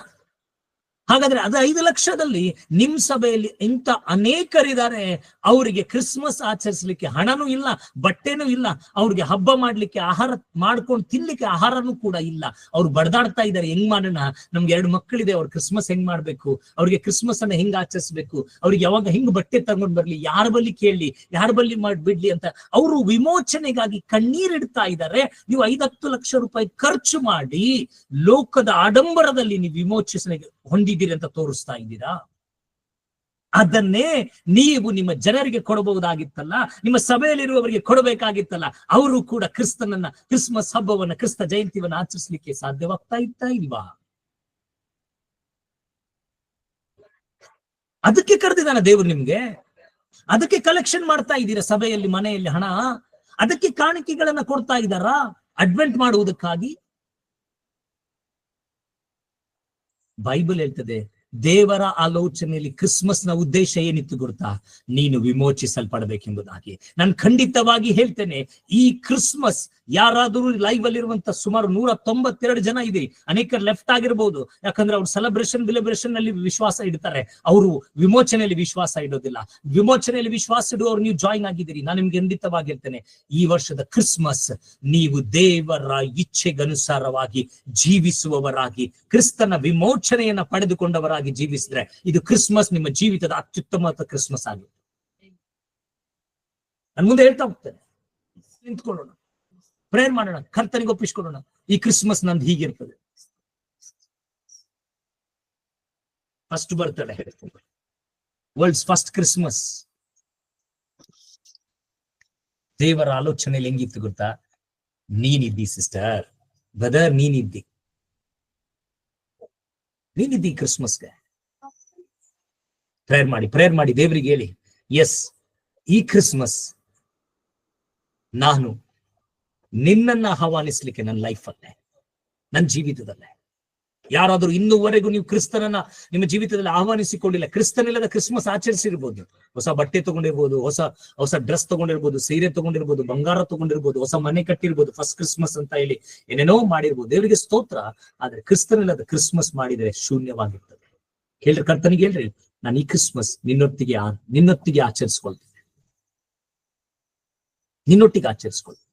ಹಾಗಾದ್ರೆ ಅದು 5 ಲಕ್ಷದಲ್ಲಿ ನಿಮ್ ಸಭೆಯಲ್ಲಿ ಇಂಥ ಅನೇಕರಿದ್ದಾರೆ, ಅವರಿಗೆ ಕ್ರಿಸ್ಮಸ್ ಆಚರಿಸಲಿಕ್ಕೆ ಹಣನೂ ಇಲ್ಲ, ಬಟ್ಟೆನೂ ಇಲ್ಲ, ಅವ್ರಿಗೆ ಹಬ್ಬ ಮಾಡ್ಲಿಕ್ಕೆ ಆಹಾರ ಮಾಡ್ಕೊಂಡು ತಿನ್ಲಿಕ್ಕೆ ಆಹಾರನೂ ಕೂಡ ಇಲ್ಲ. ಅವ್ರು ಬಡದಾಡ್ತಾ ಇದ್ದಾರೆ, ಹೆಂಗ್ ಮಾಡೋಣ, ನಮ್ಗೆ 2 ಮಕ್ಕಳಿದೆ, ಅವ್ರ ಕ್ರಿಸ್ಮಸ್ ಹೆಂಗ್ ಮಾಡ್ಬೇಕು, ಅವ್ರಿಗೆ ಕ್ರಿಸ್ಮಸ್ ಅನ್ನ ಹೆಂಗ್ ಆಚರಿಸ್ಬೇಕು, ಅವ್ರಿಗೆ ಯಾವಾಗ ಹಿಂಗ್ ಬಟ್ಟೆ ತಗೊಂಡ್ ಬರ್ಲಿ, ಯಾರ ಬಲ್ಲಿ ಕೇಳಲಿ, ಯಾರ ಬಲ್ಲಿ ಮಾಡ್ಬಿಡ್ಲಿ ಅಂತ ಅವರು ವಿಮೋಚನೆಗಾಗಿ ಕಣ್ಣೀರಿಡ್ತಾ ಇದ್ದಾರೆ. ನೀವು 5-10 ಲಕ್ಷ ರೂಪಾಯಿ ಖರ್ಚು ಮಾಡಿ ಲೋಕದ ಆಡಂಬರದಲ್ಲಿ ನೀವು ವಿಮೋಚನೆ ಹೊಂದಿದ್ದೀರಿ ಅಂತ ತೋರಿಸ್ತಾ ಇದ್ದೀರಾ? ಅದನ್ನೇ ನೀವು ನಿಮ್ಮ ಜನರಿಗೆ ಕೊಡಬಹುದಾಗಿತ್ತಲ್ಲ, ನಿಮ್ಮ ಸಭೆಯಲ್ಲಿರುವವರಿಗೆ ಕೊಡಬೇಕಾಗಿತ್ತಲ್ಲ. ಅವರು ಕೂಡ ಕ್ರಿಸ್ತನನ್ನ, ಕ್ರಿಸ್ಮಸ್ ಹಬ್ಬವನ್ನ, ಕ್ರಿಸ್ತ ಜಯಂತಿವನ್ನ ಆಚರಿಸಲಿಕ್ಕೆ ಸಾಧ್ಯವಾಗ್ತಾ ಇತ್ತಾ ಇಲ್ವಾ? ಅದಕ್ಕೆ ಕರೆದಿದ್ದಾನ ದೇವರು ನಿಮ್ಗೆ. ಅದಕ್ಕೆ ಕಲೆಕ್ಷನ್ ಮಾಡ್ತಾ ಇದ್ದೀರಾ ಸಭೆಯಲ್ಲಿ, ಮನೆಯಲ್ಲಿ ಹಣ. ಅದಕ್ಕೆ ಕಾಣಿಕೆಗಳನ್ನ ಕೊಡ್ತಾ ಇದ್ದಾರಾ ಅಡ್ವೆಂಟ್ ಮಾಡುವುದಕ್ಕಾಗಿ? ಬೈಬಲ್ ಹೇಳ್ತದೆ, ದೇವರ ಆಲೋಚನೆಯಲ್ಲಿ ಕ್ರಿಸ್ಮಸ್ ನ ಉದ್ದೇಶ ಏನಿತ್ತು ಗೊತ್ತಾ? ನೀನು ವಿಮೋಚಿಸಲ್ಪಡಬೇಕೆಂಬುದಾಗಿ. ನಾನು ಖಂಡಿತವಾಗಿ ಹೇಳ್ತೇನೆ, ಈ ಕ್ರಿಸ್ಮಸ್ ಯಾರಾದರೂ ಲೈವ್ ಅಲ್ಲಿರುವಂತ ಸುಮಾರು 192 ಜನ ಇದೆ, ಅನೇಕರು ಲೆಫ್ಟ್ ಆಗಿರ್ಬೋದು, ಯಾಕಂದ್ರೆ ಅವ್ರು ಸೆಲೆಬ್ರೇಷನ್ ನಲ್ಲಿ ವಿಶ್ವಾಸ ಇಡ್ತಾರೆ, ಅವರು ವಿಮೋಚನೆಯಲ್ಲಿ ವಿಶ್ವಾಸ ಇಡೋದಿಲ್ಲ. ವಿಮೋಚನೆಯಲ್ಲಿ ವಿಶ್ವಾಸ ಇಡುವವರು ನೀವು ಜಾಯಿನ್ ಆಗಿದ್ದೀರಿ. ನಾನು ನಿಮ್ಗೆ ಖಂಡಿತವಾಗಿ ಹೇಳ್ತೇನೆ, ಈ ವರ್ಷದ ಕ್ರಿಸ್ಮಸ್ ನೀವು ದೇವರ ಇಚ್ಛೆಗನುಸಾರವಾಗಿ ಜೀವಿಸುವವರಾಗಿ, ಕ್ರಿಸ್ತನ ವಿಮೋಚನೆಯನ್ನ ಪಡೆದುಕೊಂಡವರಾಗಿ ಜೀವಿಸಿದ್ರೆ ಇದು ಕ್ರಿಸ್ಮಸ್ ನಿಮ್ಮ ಜೀವಿತದ ಅತ್ಯುತ್ತಮ ಕ್ರಿಸ್ಮಸ್ ಆಗಿದೆ. ನಾನು ಮುಂದೆ ಹೇಳ್ತಾ ಹೋಗ್ತೇನೆ. ನಿಂತ್ಕೊಳ್ಳೋಣ, ಪ್ರೇಯರ್ ಮಾಡೋಣ, ಕರ್ತನಿಗೆ ಒಪ್ಪಿಸ್ಕೊಳ್ಳೋಣ. ಈ ಕ್ರಿಸ್ಮಸ್ ನಂದು ಹೀಗಿರ್ತದೆ. First birthday, world's first Christmas. ದೇವರ ಆಲೋಚನೆಯಲ್ಲಿ ಹೆಂಗಿತ್ತು ಗೊತ್ತಾ? ನೀನಿದ್ದಿ ಸಿಸ್ಟರ್, ಬ್ರದರ್, ನೀನಿದ್ದಿ ಕ್ರಿಸ್ಮಸ್ಗೆ. ಪ್ರೇಯರ್ ಮಾಡಿ ದೇವರಿಗೆ ಹೇಳಿ, ಎಸ್, ಈ ಕ್ರಿಸ್ಮಸ್ ನಾನು ನಿನ್ನನ್ನ ಆಹ್ವಾನಿಸ್ಲಿಕ್ಕೆ ನನ್ನ ಲೈಫಲ್ಲೇ, ನನ್ನ ಜೀವಿತದಲ್ಲೇ. ಯಾರಾದ್ರೂ ಇನ್ನೂವರೆಗೂ ನೀವು ಕ್ರಿಸ್ತನನ್ನ ನಿಮ್ಮ ಜೀವಿತದಲ್ಲಿ ಆಹ್ವಾನಿಸಿಕೊಂಡಿಲ್ಲ, ಕ್ರಿಸ್ತನಿಲ್ಲದ ಕ್ರಿಸ್ಮಸ್ ಆಚರಿಸಿರ್ಬೋದು, ಹೊಸ ಬಟ್ಟೆ ತಗೊಂಡಿರ್ಬೋದು, ಹೊಸ ಡ್ರೆಸ್ ತಗೊಂಡಿರ್ಬೋದು, ಸೀರೆ ತಗೊಂಡಿರ್ಬೋದು, ಬಂಗಾರ ತಗೊಂಡಿರ್ಬೋದು, ಹೊಸ ಮನೆ ಕಟ್ಟಿರ್ಬೋದು, ಫಸ್ಟ್ ಕ್ರಿಸ್ಮಸ್ ಅಂತ ಹೇಳಿ ಏನೇನೋ ಮಾಡಿರ್ಬೋದು, ದೇವರಿಗೆ ಸ್ತೋತ್ರ. ಆದ್ರೆ ಕ್ರಿಸ್ತನಿಲ್ಲದ ಕ್ರಿಸ್ಮಸ್ ಮಾಡಿದ್ರೆ ಶೂನ್ಯವಾಗಿರ್ತದೆ. ಹೇಳ್ರಿ, ಕರ್ತನಿಗೆ ಹೇಳ್ರಿ, ನಾನು ಈ ಕ್ರಿಸ್ಮಸ್ ನಿನ್ನೊಟ್ಟಿಗೆ ಆಚರಿಸ್ಕೊಳ್ತೀನಿ, ನಿನ್ನೊಟ್ಟಿಗೆ ಆಚರಿಸ್ಕೊಳ್ತೀನಿ.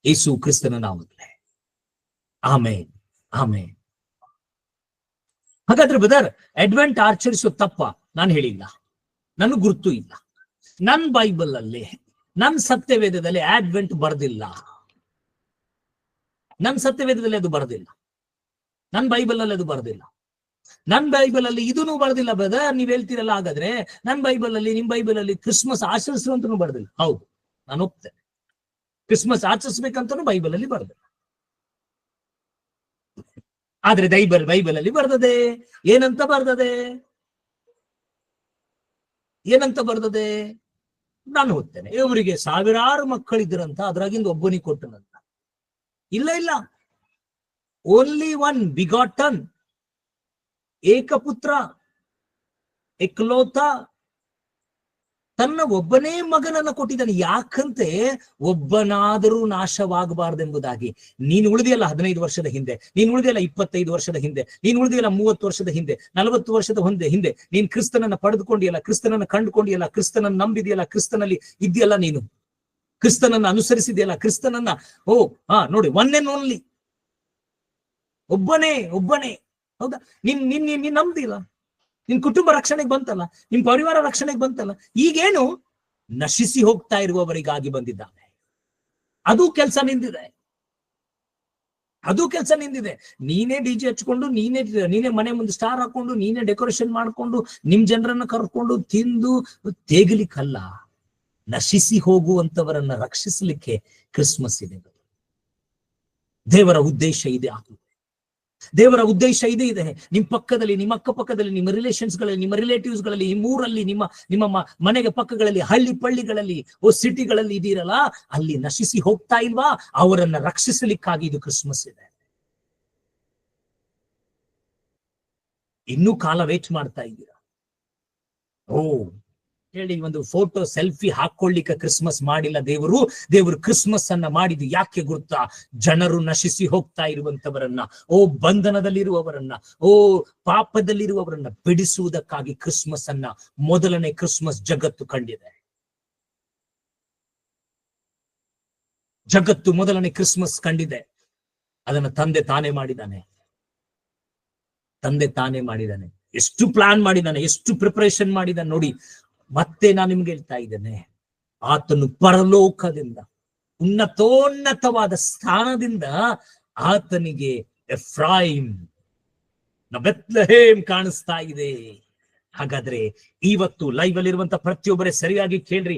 ಯೇಸು ಕ್ರಿಸ್ತನ ನಾಮದಲ್ಲಿ ಆಮೇನ್, ಆಮೇನ್. ಹಾಗಾದ್ರೆ ಬ್ರದರ್, ಅಡ್ವೆಂಟ್ ಆಚರಿಸೋ ತಪ್ಪ? ನಾನು ಹೇಳಿಲ್ಲ, ನನಗೆ ಗುರುತು ಇಲ್ಲ. ನನ್ನ ಬೈಬಲ್ ಅಲ್ಲಿ, ನನ್ನ ಸತ್ಯವೇದದಲ್ಲಿ ಅಡ್ವೆಂಟ್ ಬರ್ದಿಲ್ಲ. ನನ್ನ ಸತ್ಯವೇದದಲ್ಲಿ ಅದು ಬರ್ದಿಲ್ಲ, ನನ್ನ ಬೈಬಲ್ ಅಲ್ಲಿ ಅದು ಬರ್ದಿಲ್ಲ. ನನ್ನ ಬೈಬಲ್ ಅಲ್ಲಿ ಇದೂ ಬರ್ದಿಲ್ಲ ಬ್ರದರ್. ನೀವ್ ಹೇಳ್ತೀರಲ್ಲ, ಹಾಗಾದ್ರೆ ನನ್ನ ಬೈಬಲ್ ಅಲ್ಲಿ, ನಿಮ್ ಬೈಬಲ್ ಅಲ್ಲಿ ಕ್ರಿಸ್ಮಸ್ ಆಚರಿಸುವಂತನೂ ಬರ್ದಿಲ್ಲ. ಹೌದು, ನಾನು ಒಪ್ತೇನೆ, ಕ್ರಿಸ್ಮಸ್ ಆಚರಿಸ್ಬೇಕಂತನೂ ಬೈಬಲ್ ಅಲ್ಲಿ ಬರ್ದಿಲ್ಲ. ಆದ್ರೆ ಬೈಬಲ್ ಅಲ್ಲಿ ಬರ್ದದೆ. ಏನಂತ ಬರ್ದದೆ? ನಾನು ಓದ್ತೇನೆ. ಇವರಿಗೆ 1000 ಮಕ್ಕಳಿದ್ರಂತ, ಅದ್ರಾಗಿಂದ ಒಬ್ಬನಿಗೆ ಕೊಟ್ಟನಂತ. ಇಲ್ಲ, ಓನ್ಲಿ ಒನ್ ಬಿಗಾಟನ್, ಏಕಪುತ್ರ, ಎಕ್ಲೋತ, ತನ್ನ ಒಬ್ಬನೇ ಮಗನನ್ನ ಕೊಟ್ಟಿದ್ದಾನೆ. ಯಾಕಂತೆ ಒಬ್ಬನಾದರೂ ನಾಶವಾಗಬಾರ್ದೆಂಬುದಾಗಿ. ನೀನು ಉಳಿದಿಯಲ್ಲ 15 ವರ್ಷದ ಹಿಂದೆ, ನೀನು ಉಳಿದಿಯಲ್ಲ 25 ವರ್ಷದ ಹಿಂದೆ, ನೀನು ಉಳಿದಿಯಲ್ಲ 30 ವರ್ಷದ ಹಿಂದೆ, 40 ವರ್ಷದ ಹಿಂದೆ ನೀನು ಕ್ರಿಸ್ತನನ್ನ ಪಡೆದುಕೊಂಡಿಯಲ್ಲ, ಕ್ರಿಸ್ತನನ್ನ ಕಂಡುಕೊಂಡಿಯಲ್ಲ, ಕ್ರಿಸ್ತನನ್ನ ನಂಬಿದೆಯಲ್ಲ, ಕ್ರಿಸ್ತನಲ್ಲಿ ಇದ್ಯಲ್ಲ, ನೀನು ಕ್ರಿಸ್ತನನ್ನ ಅನುಸರಿಸಿದೆಯಲ್ಲ, ಕ್ರಿಸ್ತನನ್ನ ನೋಡಿ, ಒನ್ ಅಂಡ್ ಓನ್ಲಿ, ಒಬ್ಬನೇ. ಹೌದಾ? ನೀನ್ ನಂಬ್ದಿಲ್ಲ, ನಿನ್ ಕುಟುಂಬ ರಕ್ಷಣೆಗೆ ಬಂತಲ್ಲ, ನಿನ್ ಪರಿವಾರ ರಕ್ಷಣೆಗೆ ಬಂತಲ್ಲ. ಈಗೇನು ನಶಿಸಿ ಹೋಗ್ತಾ ಇರುವವರಿಗಾಗಿ ಬಂದಿದ್ದಾನೆ. ಅದು ಕೆಲಸ ನಿಂದಿದೆ. ನೀನೇ ಡಿಜೆ ಹಚ್ಕೊಂಡು, ನೀನೇ ಮನೆ ಮುಂದೆ ಸ್ಟಾರ್ ಹಾಕೊಂಡು, ನೀನೇ ಡೆಕೋರೇಷನ್ ಮಾಡ್ಕೊಂಡು, ನಿಮ್ ಜನರನ್ನ ಕರ್ಕೊಂಡು ತಿಂದು ತೇಗಲಿಕ್ಕಲ್ಲ, ನಶಿಸಿ ಹೋಗುವಂತವರನ್ನ ರಕ್ಷಿಸಲಿಕ್ಕೆ ಕ್ರಿಸ್ಮಸ್ ಇದೆ. ದೇವರ ಉದ್ದೇಶ ಇದೆ. ದೇವರ ಉದ್ದೇಶ ಇದೆ. ನಿಮ್ ಪಕ್ಕದಲ್ಲಿ, ನಿಮ್ಮ ಅಕ್ಕಪಕ್ಕದಲ್ಲಿ, ನಿಮ್ಮ ರಿಲೇಷನ್ಸ್ ಗಳಲ್ಲಿ, ನಿಮ್ಮ ರಿಲೇಟಿವ್ಸ್ ಗಳಲ್ಲಿ, ಈ ಊರಲ್ಲಿ, ನಿಮ್ಮ ಮನೆಗೆ ಪಕ್ಕಗಳಲ್ಲಿ, ಹಳ್ಳಿ ಪಳ್ಳಿಗಳಲ್ಲಿ, ಸಿಟಿಗಳಲ್ಲಿ ಇದೀರಲ್ಲ, ಅಲ್ಲಿ ನಶಿಸಿ ಹೋಗ್ತಾ ಇಲ್ವಾ? ಅವರನ್ನ ರಕ್ಷಿಸಲಿಕ್ಕಾಗಿ ಇದು ಕ್ರಿಸ್ಮಸ್ ಇದೆ. ಇನ್ನೂ ಕಾಲ ವೇಟ್ ಮಾಡ್ತಾ ಇದ್ದೀರಾ? ಹೇಳಿ, ಒಂದು ಫೋಟೋ ಸೆಲ್ಫಿ ಹಾಕೊಳ್ಳಿಕ್ಕೆ ಕ್ರಿಸ್ಮಸ್ ಮಾಡಿಲ್ಲ ದೇವರು. ದೇವರು ಕ್ರಿಸ್ಮಸ್ ಅನ್ನ ಮಾಡಿದ್ದು ಯಾಕೆ ಗೊತ್ತಾ? ಜನರು ನಶಿಸಿ ಹೋಗ್ತಾ ಇರುವಂತವರನ್ನ, ಬಂಧನದಲ್ಲಿರುವವರನ್ನ, ಪಾಪದಲ್ಲಿರುವವರನ್ನ ಬಿಡಿಸುವುದಕ್ಕಾಗಿ ಕ್ರಿಸ್ಮಸ್ ಅನ್ನ, ಮೊದಲನೇ ಕ್ರಿಸ್ಮಸ್ ಜಗತ್ತು ಕಂಡಿದೆ. ಜಗತ್ತು ಮೊದಲನೇ ಕ್ರಿಸ್ಮಸ್ ಕಂಡಿದೆ. ಅದನ್ನ ತಂದೆ ತಾನೇ ಮಾಡಿದ್ದಾನೆ. ಎಷ್ಟು ಪ್ಲಾನ್ ಮಾಡಿದ್ದಾನೆ, ಎಷ್ಟು ಪ್ರಿಪರೇಷನ್ ಮಾಡಿದ್ದಾನೆ ನೋಡಿ. ಮತ್ತೆ ನಾನು ನಿಮ್ಗೆ ಹೇಳ್ತಾ ಇದ್ದೇನೆ, ಆತನು ಪರಲೋಕದಿಂದ, ಉನ್ನತೋನ್ನತವಾದ ಸ್ಥಾನದಿಂದ ಆತನಿಗೆ ಎಫ್ರಾಯಿಮ್, ಬೆತ್ಲೆಹೇಮ್ ಕಾಣಿಸ್ತಾ ಇದೆ. ಹಾಗಾದ್ರೆ ಇವತ್ತು ಲೈವ್ ಅಲ್ಲಿರುವಂತ ಪ್ರತಿಯೊಬ್ಬರೇ ಸರಿಯಾಗಿ ಕೇಳ್ರಿ.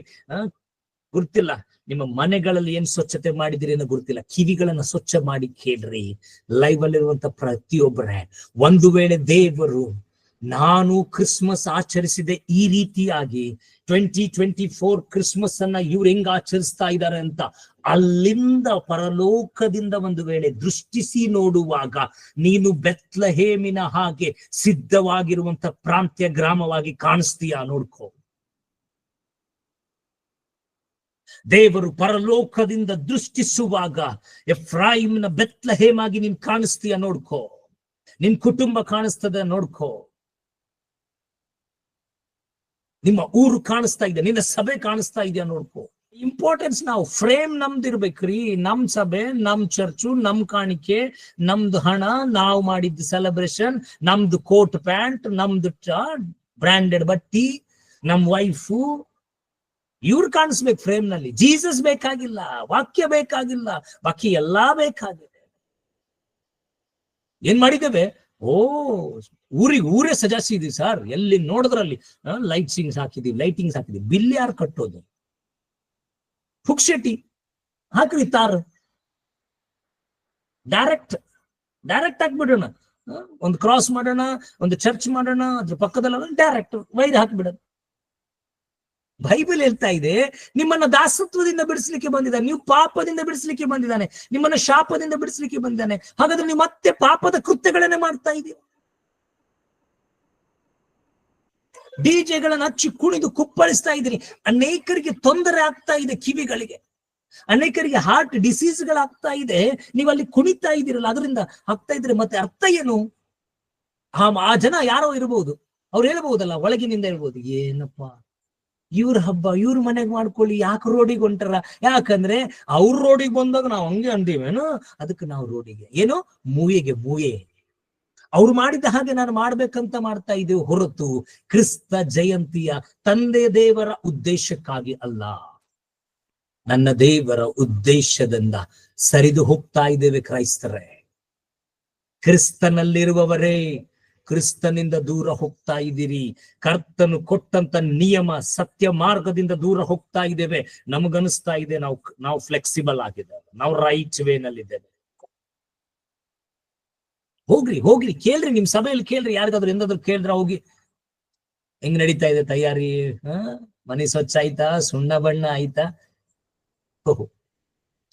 ಗುರ್ತಿಲ್ಲ ನಿಮ್ಮ ಮನೆಗಳಲ್ಲಿ ಏನ್ ಸ್ವಚ್ಛತೆ ಮಾಡಿದಿರಿ ಅನ್ನೋ ಗುರ್ತಿಲ್ಲ, ಕಿವಿಗಳನ್ನ ಸ್ವಚ್ಛ ಮಾಡಿ ಕೇಳ್ರಿ. ಲೈವ್ ಅಲ್ಲಿರುವಂತ ಪ್ರತಿಯೊಬ್ಬರೇ, ಒಂದು ವೇಳೆ ದೇವರು ನಾನು ಕ್ರಿಸ್ಮಸ್ ಆಚರಿಸಿದೆ ಈ ರೀತಿಯಾಗಿ 2024 ಕ್ರಿಸ್ಮಸ್ ಅನ್ನ ಇವ್ರು ಹೆಂಗ್ ಆಚರಿಸ್ತಾ ಇದ್ದಾರೆ ಅಂತ ಅಲ್ಲಿಂದ ಪರಲೋಕದಿಂದ ಒಂದು ವೇಳೆ ದೃಷ್ಟಿಸಿ ನೋಡುವಾಗ ನೀನು ಬೆತ್ಲೆಹೇಮಿನ ಹಾಗೆ ಸಿದ್ಧವಾಗಿರುವಂತ ಪ್ರಾಂತ್ಯ ಗ್ರಾಮವಾಗಿ ಕಾಣಿಸ್ತೀಯಾ ನೋಡ್ಕೋ. ದೇವರು ಪರಲೋಕದಿಂದ ದೃಷ್ಟಿಸುವಾಗ ಎಫ್ರಾಯಿಮ್ನ ಬೆತ್ಲೆಹೇಮ್ ಆಗಿ ನೀನ್ ಕಾಣಿಸ್ತೀಯ ನೋಡ್ಕೋ. ನಿನ್ ಕುಟುಂಬ ಕಾಣಿಸ್ತದೆ ನೋಡ್ಕೋ. ನಿಮ್ಮ ಊರು ಕಾಣಿಸ್ತಾ ಇದೆ, ನಿನ್ನ ಸಭೆ ಕಾಣಿಸ್ತಾ ಇದೆಯಾ ನೋಡ್ಕೋ. ಇಂಪಾರ್ಟೆನ್ಸ್ ನಾವು ಫ್ರೇಮ್ ನಮ್ದಿರ್ಬೇಕ್ರಿ. ನಮ್ ಸಭೆ, ನಮ್ ಚರ್ಚು, ನಮ್ ಕಾಣಿಕೆ, ನಮ್ದು ಹಣ, ನಾವು ಮಾಡಿದ್ದು ಸೆಲೆಬ್ರೇಷನ್, ನಮ್ದು ಕೋಟ್ ಪ್ಯಾಂಟ್, ನಮ್ದು ಬ್ರಾಂಡೆಡ್ ಬಟ್ಟಿ, ನಮ್ ವೈಫು, ಇವ್ರು ಕಾಣಿಸ್ಬೇಕು ಫ್ರೇಮ್ ನಲ್ಲಿ. ಜೀಸಸ್ ಬೇಕಾಗಿಲ್ಲ, ವಾಕ್ಯ ಬೇಕಾಗಿಲ್ಲ, ಬಾಕಿ ಎಲ್ಲಾ ಬೇಕಾಗಿದೆ. ಏನ್ ಮಾಡಿದ್ದೇವೆ? ಊರೇ ಸಜಾಯಿಸಿದೀವಿ ಸರ್. ಎಲ್ಲಿ ನೋಡಿದ್ರಲ್ಲಿ ಲೈಟಿಂಗ್ಸ್ ಹಾಕಿದೀವಿ. ಬಿಲ್ ಯಾರು ಕಟ್ಟೋದು? ಫುಕ್ಷೆಟಿ ಹಾಕ್ರಿ ತಾರ್, ಡೈರೆಕ್ಟ್ ಹಾಕ್ಬಿಡೋಣ. ಒಂದು ಕ್ರಾಸ್ ಮಾಡೋಣ, ಒಂದು ಚರ್ಚ್ ಮಾಡೋಣ, ಅದ್ರ ಪಕ್ಕದಲ್ಲಿ ಡೈರೆಕ್ಟ್ ವೈರ್ ಹಾಕ್ಬಿಡೋಣ. ಬೈಬಲ್ ಹೇಳ್ತಾ ಇದೆ, ನಿಮ್ಮನ್ನ ದಾಸತ್ವದಿಂದ ಬಿಡಿಸ್ಲಿಕ್ಕೆ ಬಂದಿದ್ದಾನೆ, ನೀವು ಪಾಪದಿಂದ ಬಿಡಿಸ್ಲಿಕ್ಕೆ ಬಂದಿದ್ದಾನೆ, ನಿಮ್ಮನ್ನ ಶಾಪದಿಂದ ಬಿಡಿಸ್ಲಿಕ್ಕೆ ಬಂದಿದ್ದಾನೆ. ಹಾಗಾದ್ರೆ ನೀವು ಮತ್ತೆ ಪಾಪದ ಕೃತ್ಯಗಳನ್ನೇ ಮಾಡ್ತಾ ಇದ್ದೀವಿ. ಡಿಜೆಗಳನ್ನ ಹಚ್ಚಿ ಕುಣಿದು ಕುಪ್ಪಳಿಸ್ತಾ ಇದ್ದೀರಿ. ಅನೇಕರಿಗೆ ತೊಂದರೆ ಆಗ್ತಾ ಇದೆ, ಕಿವಿಗಳಿಗೆ ಅನೇಕರಿಗೆ ಹಾರ್ಟ್ ಡಿಸೀಸ್ಗಳಾಗ್ತಾ ಇದೆ. ನೀವು ಅಲ್ಲಿ ಕುಣಿತಾ ಇದ್ದೀರಲ್ಲ, ಅದರಿಂದ ಆಗ್ತಾ ಇದ್ರೆ ಮತ್ತೆ ಅರ್ಥ ಏನು? ಆ ಜನ ಯಾರೋ ಇರಬಹುದು, ಅವ್ರು ಹೇಳ್ಬಹುದಲ್ಲ, ಒಳಗಿನಿಂದ ಹೇಳ್ಬೋದು, ಏನಪ್ಪ ಇವ್ರ ಹಬ್ಬ ಇವ್ರ ಮನೆಗೆ ಮಾಡ್ಕೊಳ್ಳಿ, ಯಾಕೆ ರೋಡಿಗೆ ಹೊಂಟಾರ? ಯಾಕಂದ್ರೆ ಅವ್ರ ರೋಡಿಗೆ ಬಂದಾಗ ನಾವು ಹಂಗೆ ಅಂತೀವೇನು, ಅದಕ್ಕೆ ನಾವು ರೋಡಿಗೆ ಏನು ಮೂಯೆ ಅವ್ರು ಮಾಡಿದ ಹಾಗೆ ನಾನು ಮಾಡ್ಬೇಕಂತ ಮಾಡ್ತಾ ಇದ್ದೇವೆ ಹೊರತು ಕ್ರಿಸ್ತ ಜಯಂತಿಯ ತಂದೆ ದೇವರ ಉದ್ದೇಶಕ್ಕಾಗಿ ಅಲ್ಲ. ನನ್ನ ದೇವರ ಉದ್ದೇಶದಿಂದ ಸರಿದು ಹೋಗ್ತಾ ಇದ್ದೇವೆ ಕ್ರೈಸ್ತರೇ. ಕ್ರಿಸ್ತನಲ್ಲಿರುವವರೇ ಕ್ರಿಸ್ತನಿಂದ ದೂರ ಹೋಗ್ತಾ ಇದ್ದೀರಿ. ಕರ್ತನು ಕೊಟ್ಟಂತ ನಿಯಮ ಸತ್ಯ ಮಾರ್ಗದಿಂದ ದೂರ ಹೋಗ್ತಾ ಇದ್ದೇವೆ. ನಮಗನಿಸ್ತಾ ಇದೆ ನಾವು ಫ್ಲೆಕ್ಸಿಬಲ್ ಆಗಿದ್ದೇವೆ, ನಾವು ರೈಟ್ ವೇ ನಲ್ಲಿದ್ದೇವೆ. ಹೋಗ್ರಿ ಕೇಳ್ರಿ, ನಿಮ್ ಸಭೆಯಲ್ಲಿ ಕೇಳ್ರಿ, ಯಾರಿಗಾದ್ರು ಎಂದಾದ್ರು ಕೇಳಿದ್ರ ಹೋಗಿ ಹೆಂಗ್ ನಡೀತಾ ಇದೆ ತಯಾರಿ, ಮನೆ ಸ್ವಚ್ಛ ಆಯ್ತಾ, ಸುಣ್ಣ ಬಣ್ಣ ಆಯ್ತಾ?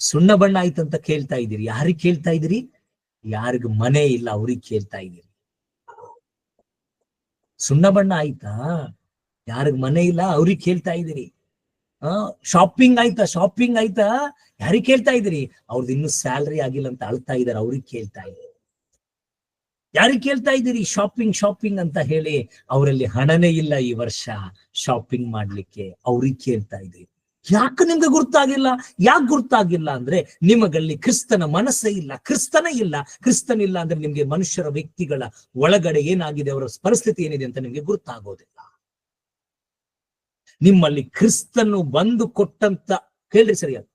ಸುಣ್ಣ ಬಣ್ಣ ಆಯ್ತಂತ ಕೇಳ್ತಾ ಇದ್ದೀರಿ. ಯಾರಿಗೆ ಕೇಳ್ತಾ ಇದ್ದೀರಿ? ಯಾರಿಗ ಮನೆ ಇಲ್ಲ ಅವ್ರಿಗೆ ಕೇಳ್ತಾ ಇದ್ದೀರಿ. ಸುಣ್ಣ ಬಣ್ಣ ಆಯ್ತಾ? ಯಾರಿಗ ಮನೆ ಇಲ್ಲ ಅವ್ರಿಗೆ ಕೇಳ್ತಾ ಇದ್ದೀರಿ. ಶಾಪಿಂಗ್ ಆಯ್ತಾ? ಯಾರಿಗೆ ಕೇಳ್ತಾ ಇದ್ದೀರಿ? ಅವ್ರದ್ದು ಇನ್ನೂ ಸ್ಯಾಲ್ರಿ ಆಗಿಲ್ಲ ಅಂತ ಅಳ್ತಾ ಇದಾರೆ, ಅವ್ರಿಗೆ ಕೇಳ್ತಾ ಇದ್ದೀರಿ. ಯಾರಿಗೆ ಕೇಳ್ತಾ ಇದ್ದೀರಿ? ಶಾಪಿಂಗ್ ಅಂತ ಹೇಳಿ ಅವರಲ್ಲಿ ಹಣನೇ ಇಲ್ಲ ಈ ವರ್ಷ ಶಾಪಿಂಗ್ ಮಾಡ್ಲಿಕ್ಕೆ, ಅವ್ರಿಗೆ ಕೇಳ್ತಾ ಇದ್ದೀರಿ. ಯಾಕೆ ನಿಮ್ಗೆ ಗುರ್ತಾಗಿಲ್ಲ? ಯಾಕೆ ಗುರ್ತಾಗಿಲ್ಲ ಅಂದ್ರೆ ನಿಮಗಲ್ಲಿ ಕ್ರಿಸ್ತನ ಮನಸ್ಸೇ ಇಲ್ಲ, ಕ್ರಿಸ್ತನಿಲ್ಲ ಅಂದ್ರೆ ನಿಮ್ಗೆ ಮನುಷ್ಯರ ವ್ಯಕ್ತಿಗಳ ಒಳಗಡೆ ಏನಾಗಿದೆ, ಅವರ ಪರಿಸ್ಥಿತಿ ಏನಿದೆ ಅಂತ ನಿಮ್ಗೆ ಗುರ್ತಾಗೋದಿಲ್ಲ. ನಿಮ್ಮಲ್ಲಿ ಕ್ರಿಸ್ತನು ಬಂದು ಕೊಟ್ಟಂತ, ಕೇಳ್ರಿ ಸರಿಯಾಗಿ,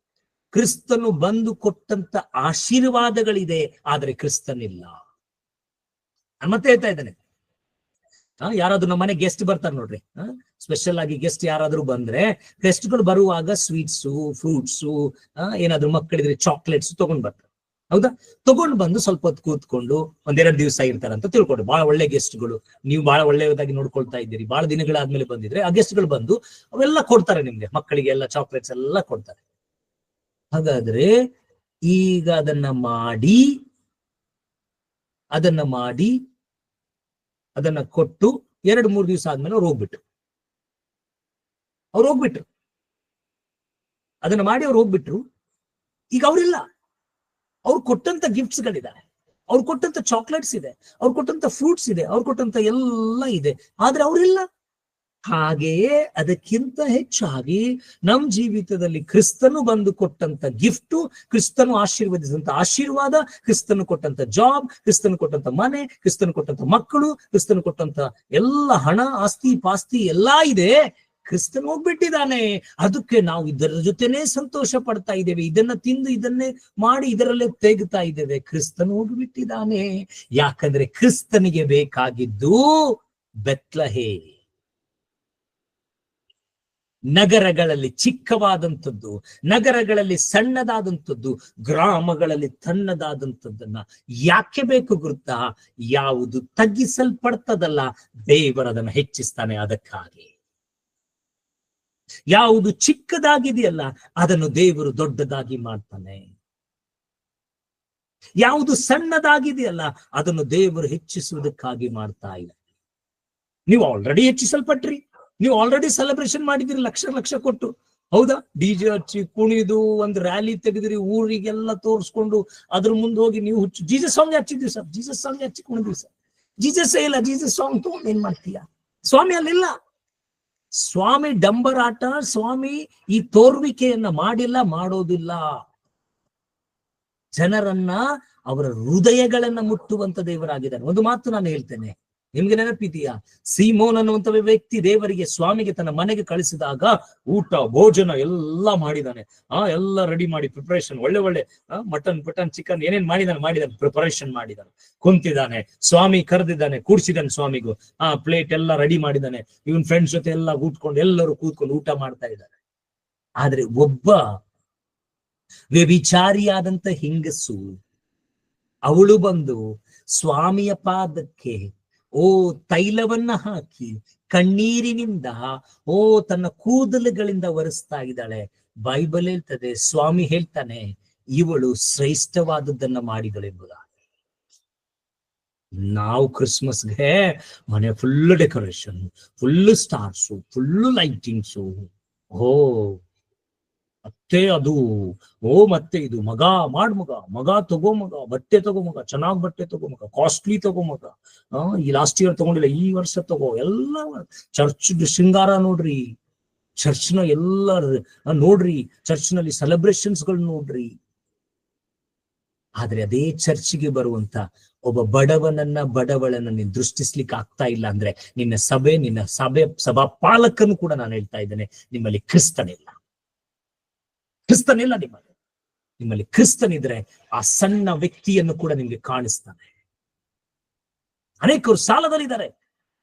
ಕ್ರಿಸ್ತನು ಬಂದು ಕೊಟ್ಟಂತ ಆಶೀರ್ವಾದಗಳಿದೆ, ಆದ್ರೆ ಕ್ರಿಸ್ತನಿಲ್ಲ. ನಾನು ಮತ್ತೆ ಹೇಳ್ತಾ ಇದ್ದೇನೆ, ಯಾರಾದ್ರೂ ನಮ್ಮ ಮನೆ ಗೆಸ್ಟ್ ಬರ್ತಾರೆ ನೋಡ್ರಿ, ಸ್ಪೆಷಲ್ ಆಗಿ ಗೆಸ್ಟ್ ಯಾರಾದ್ರೂ ಬಂದ್ರೆ, ಗೆಸ್ಟ್ಗಳು ಬರುವಾಗ ಸ್ವೀಟ್ಸು, ಫ್ರೂಟ್ಸು, ಏನಾದ್ರು ಮಕ್ಕಳಿದ್ರೆ ಚಾಕ್ಲೇಟ್ಸ್ ತಗೊಂಡ್ ಬರ್ತಾರೆ. ಹೌದಾ? ತಗೊಂಡು ಬಂದು ಸ್ವಲ್ಪ ಹೊತ್ತು ಕೂತ್ಕೊಂಡು 1-2 ದಿವಸ ಇರ್ತಾರೆ ಅಂತ ತಿಳ್ಕೊಂಡು, ಬಹಳ ಒಳ್ಳೆ ಗೆಸ್ಟ್ಗಳು, ನೀವು ಬಹಳ ಒಳ್ಳೆಯದಾಗಿ ನೋಡ್ಕೊಳ್ತಾ ಇದ್ದೀರಿ, ಬಹಳ ದಿನಗಳಾದ್ಮೇಲೆ ಬಂದಿದ್ರೆ ಆ ಗೆಸ್ಟ್ಗಳು ಬಂದು ಅವೆಲ್ಲ ಕೊಡ್ತಾರೆ ನಿಮ್ಗೆ, ಮಕ್ಕಳಿಗೆ ಎಲ್ಲ ಚಾಕ್ಲೇಟ್ಸ್ ಎಲ್ಲ ಕೊಡ್ತಾರೆ. ಹಾಗಾದ್ರೆ ಈಗ ಅದನ್ನ ಮಾಡಿ ಅದನ್ನ ಕೊಟ್ಟು 2-3 ದಿವಸ ಆದ್ಮೇಲೆ ಅವ್ರು ಹೋಗ್ಬಿಟ್ಟು, ಅವ್ರು ಹೋಗ್ಬಿಟ್ರು, ಅದನ್ನ ಮಾಡಿ ಅವ್ರು ಹೋಗ್ಬಿಟ್ರು. ಈಗ ಅವ್ರಿಲ್ಲ. ಅವ್ರು ಕೊಟ್ಟಂತ ಗಿಫ್ಟ್ಸ್ ಗಳಿದ್ದಾರೆ, ಅವ್ರು ಕೊಟ್ಟಂತ ಚಾಕ್ಲೇಟ್ಸ್ ಇದೆ, ಅವ್ರು ಕೊಟ್ಟಂತ ಫ್ರೂಟ್ಸ್ ಇದೆ, ಅವ್ರು ಕೊಟ್ಟಂತ ಎಲ್ಲ ಇದೆ, ಆದ್ರೆ ಅವ್ರಿಲ್ಲ. ಹಾಗೆಯೇ ಅದಕ್ಕಿಂತ ಹೆಚ್ಚಾಗಿ ನಮ್ ಜೀವಿತದಲ್ಲಿ ಕ್ರಿಸ್ತನು ಬಂದು ಕೊಟ್ಟಂತ ಗಿಫ್ಟು, ಕ್ರಿಸ್ತನು ಆಶೀರ್ವದಿಸಿದಂತ ಆಶೀರ್ವಾದ, ಕ್ರಿಸ್ತನು ಕೊಟ್ಟಂತ ಜಾಬ್, ಕ್ರಿಸ್ತನು ಕೊಟ್ಟಂತ ಮನೆ, ಕ್ರಿಸ್ತನು ಕೊಟ್ಟಂತ ಮಕ್ಕಳು, ಕ್ರಿಸ್ತನು ಕೊಟ್ಟಂತ ಎಲ್ಲ ಹಣ, ಆಸ್ತಿ ಪಾಸ್ತಿ ಎಲ್ಲಾ ಇದೆ. ಕ್ರಿಸ್ತನು ಹೋಗ್ಬಿಟ್ಟಿದ್ದಾನೆ. ಅದಕ್ಕೆ ನಾವು ಇದರ ಜೊತೆನೆ ಸಂತೋಷ ಪಡ್ತಾ ಇದ್ದೇವೆ, ಇದನ್ನ ತಿಂದು ಇದನ್ನೇ ಮಾಡಿ ಇದರಲ್ಲೇ ತೆಗ್ತಾ ಇದ್ದೇವೆ. ಕ್ರಿಸ್ತನು ಹೋಗ್ಬಿಟ್ಟಿದ್ದಾನೆ. ಯಾಕಂದ್ರೆ ಕ್ರಿಸ್ತನಿಗೆ ಬೇಕಾಗಿದ್ದು ಬೆತ್ಲಹೇ, ನಗರಗಳಲ್ಲಿ ಚಿಕ್ಕವಾದಂಥದ್ದು, ನಗರಗಳಲ್ಲಿ ಸಣ್ಣದಾದಂಥದ್ದು, ಗ್ರಾಮಗಳಲ್ಲಿ ತನ್ನದಾದಂಥದ್ದನ್ನ ಯಾಕೆ ಬೇಕು ಗೊತ್ತಾ? ಯಾವುದು ತಗ್ಗಿಸಲ್ಪಡ್ತದಲ್ಲ, ದೇವರದನ್ನು ಹೆಚ್ಚಿಸ್ತಾನೆ. ಅದಕ್ಕಾಗಿ ಯಾವುದು ಚಿಕ್ಕದಾಗಿದೆಯಲ್ಲ ಅದನ್ನು ದೇವರು ದೊಡ್ಡದಾಗಿ ಮಾಡ್ತಾನೆ. ಯಾವುದು ಸಣ್ಣದಾಗಿದೆಯಲ್ಲ ಅದನ್ನು ದೇವರು ಹೆಚ್ಚಿಸುವುದಕ್ಕಾಗಿ ಮಾಡ್ತಾ ಇಲ್ಲ. ನೀವು ಆಲ್ರೆಡಿ ಹೆಚ್ಚಿಸಲ್ಪಟ್ರಿ, ನೀವು ಆಲ್ರೆಡಿ ಸೆಲೆಬ್ರೇಷನ್ ಮಾಡಿದಿರಿ ಲಕ್ಷ ಲಕ್ಷ ಕೊಟ್ಟು, ಹೌದಾ? ಡಿಜೆ ಹಚ್ಚಿ ಕುಣಿದು ಒಂದು ರ್ಯಾಲಿ ತೆಗೆದಿರಿ, ಊರಿಗೆಲ್ಲ ತೋರಿಸ್ಕೊಂಡು ಅದ್ರ ಮುಂದೆ ಹೋಗಿ ನೀವು ಜೀಸಸ್ ಸಾಂಗ್ ಹಚ್ಚಿದ್ವಿ ಸರ್, ಜೀಸಸ್ ಸಾಂಗ್ ಹಚ್ಚಿ ಕುಣಿದ್ವಿ ಸರ್. ಜೀಸಸ್ ಇಲ್ಲ, ಜೀಸಸ್ ಸಾಂಗ್ ತಗೊಂಡು ಏನ್ ಮಾಡ್ತೀಯ? ಸ್ವಾಮಿ ಅಲ್ಲಿಲ್ಲ. ಸ್ವಾಮಿ ಡಂಬರಾಟ, ಸ್ವಾಮಿ ಈ ತೋರ್ವಿಕೆಯನ್ನ ಮಾಡಿಲ್ಲ, ಮಾಡೋದಿಲ್ಲ. ಜನರನ್ನ ಅವರ ಹೃದಯಗಳನ್ನ ಮುಟ್ಟುವಂತ ದೇವರಾಗಿದ್ದಾನೆ. ಒಂದು ಮಾತು ನಾನು ಹೇಳ್ತೇನೆ, ನಿಮ್ಗೆ ನೆನಪಿದೆಯಾ? ಸೀಮೋನ್ ಅನ್ನುವಂತ ವ್ಯಕ್ತಿ ದೇವರಿಗೆ, ಸ್ವಾಮಿಗೆ ತನ್ನ ಮನೆಗೆ ಕಳಿಸಿದಾಗ ಊಟ ಭೋಜನ ಎಲ್ಲ ಮಾಡಿದಾನೆ. ಎಲ್ಲ ರೆಡಿ ಮಾಡಿ ಪ್ರಿಪರೇಷನ್, ಒಳ್ಳೆ ಮಟನ್ ಚಿಕನ್ ಏನೇನ್ ಮಾಡಿದಾನೆ ಪ್ರಿಪರೇಷನ್ ಮಾಡಿದಾನೆ. ಕುಂತಿದ್ದಾನೆ, ಸ್ವಾಮಿ ಕರೆದಿದ್ದಾನೆ, ಕೂಡ್ಸಿದ್ದಾನೆ ಸ್ವಾಮಿಗೂ. ಪ್ಲೇಟ್ ಎಲ್ಲ ರೆಡಿ ಮಾಡಿದ್ದಾನೆ. ಇವನ್ ಫ್ರೆಂಡ್ಸ್ ಜೊತೆ ಎಲ್ಲ ಎಲ್ಲರೂ ಕೂತ್ಕೊಂಡು ಊಟ ಮಾಡ್ತಾ ಇದ್ದಾರೆ. ಆದ್ರೆ ಒಬ್ಬ ವ್ಯಭಿಚಾರಿಯಾದಂತ ಹೆಂಗಸು, ಅವಳು ಬಂದು ಸ್ವಾಮಿಯ ಪಾದಕ್ಕೆ ತೈಲವನ್ನ ಹಾಕಿ ಕಣ್ಣೀರಿನಿಂದ ತನ್ನ ಕೂದಲುಗಳಿಂದ ಒರೆಸ್ತಾ ಇದ್ದಾಳೆ. ಬೈಬಲ್ ಹೇಳ್ತದೆ, ಸ್ವಾಮಿ ಹೇಳ್ತಾನೆ, ಇವಳು ಶ್ರೇಷ್ಠವಾದದ್ದನ್ನ ಮಾಡಿದಳೆಂಬುದಾಗಿ. ನಾವು ಕ್ರಿಸ್ಮಸ್ಗೆ ಮನೆ full decoration, full stars, full lightings, ಮತ್ತೆ ಅದು ಮತ್ತೆ ಇದು ಮಗ ಮಾಡ್ ಮಗ ತಗೋ ಮಗ, ಬಟ್ಟೆ ತಗೋ ಮಗ, ಚೆನ್ನಾಗ್ ಬಟ್ಟೆ ತಗೋ ಮಗ, ಕಾಸ್ಟ್ಲಿ ತಗೋ ಮಗ, ಈ ಲಾಸ್ಟ್ ಇಯರ್ ತಗೊಂಡಿಲ್ಲ ಈ ವರ್ಷ ತಗೋ, ಎಲ್ಲ ಚರ್ಚ್ ಶೃಂಗಾರ ನೋಡ್ರಿ, ಚರ್ಚ್ನ ಎಲ್ಲ ನೋಡ್ರಿ, ಚರ್ಚ್ನಲ್ಲಿ ಸೆಲೆಬ್ರೇಷನ್ಸ್ಗಳು ನೋಡ್ರಿ. ಆದ್ರೆ ಅದೇ ಚರ್ಚ್ಗೆ ಬರುವಂತ ಒಬ್ಬ ಬಡವಳನ್ನ ನೀನ್ ದೃಷ್ಟಿಸ್ಲಿಕ್ಕೆ ಆಗ್ತಾ ಇಲ್ಲ ಅಂದ್ರೆ ನಿನ್ನ ಸಭಾ ಪಾಲಕನು ಕೂಡ ನಾನು ಹೇಳ್ತಾ ಇದ್ದೇನೆ, ನಿಮ್ಮಲ್ಲಿ ಕ್ರಿಸ್ತನಿಲ್ಲ. ನಿಮ್ಮಲ್ಲಿ ಕ್ರಿಸ್ತನಿದ್ರೆ ಆ ಸಣ್ಣ ವ್ಯಕ್ತಿಯನ್ನು ಕೂಡ ನಿಮ್ಗೆ ಕಾಣಿಸ್ತಾನೆ. ಅನೇಕರು ಸಾಲದಲ್ಲಿದ್ದಾರೆ,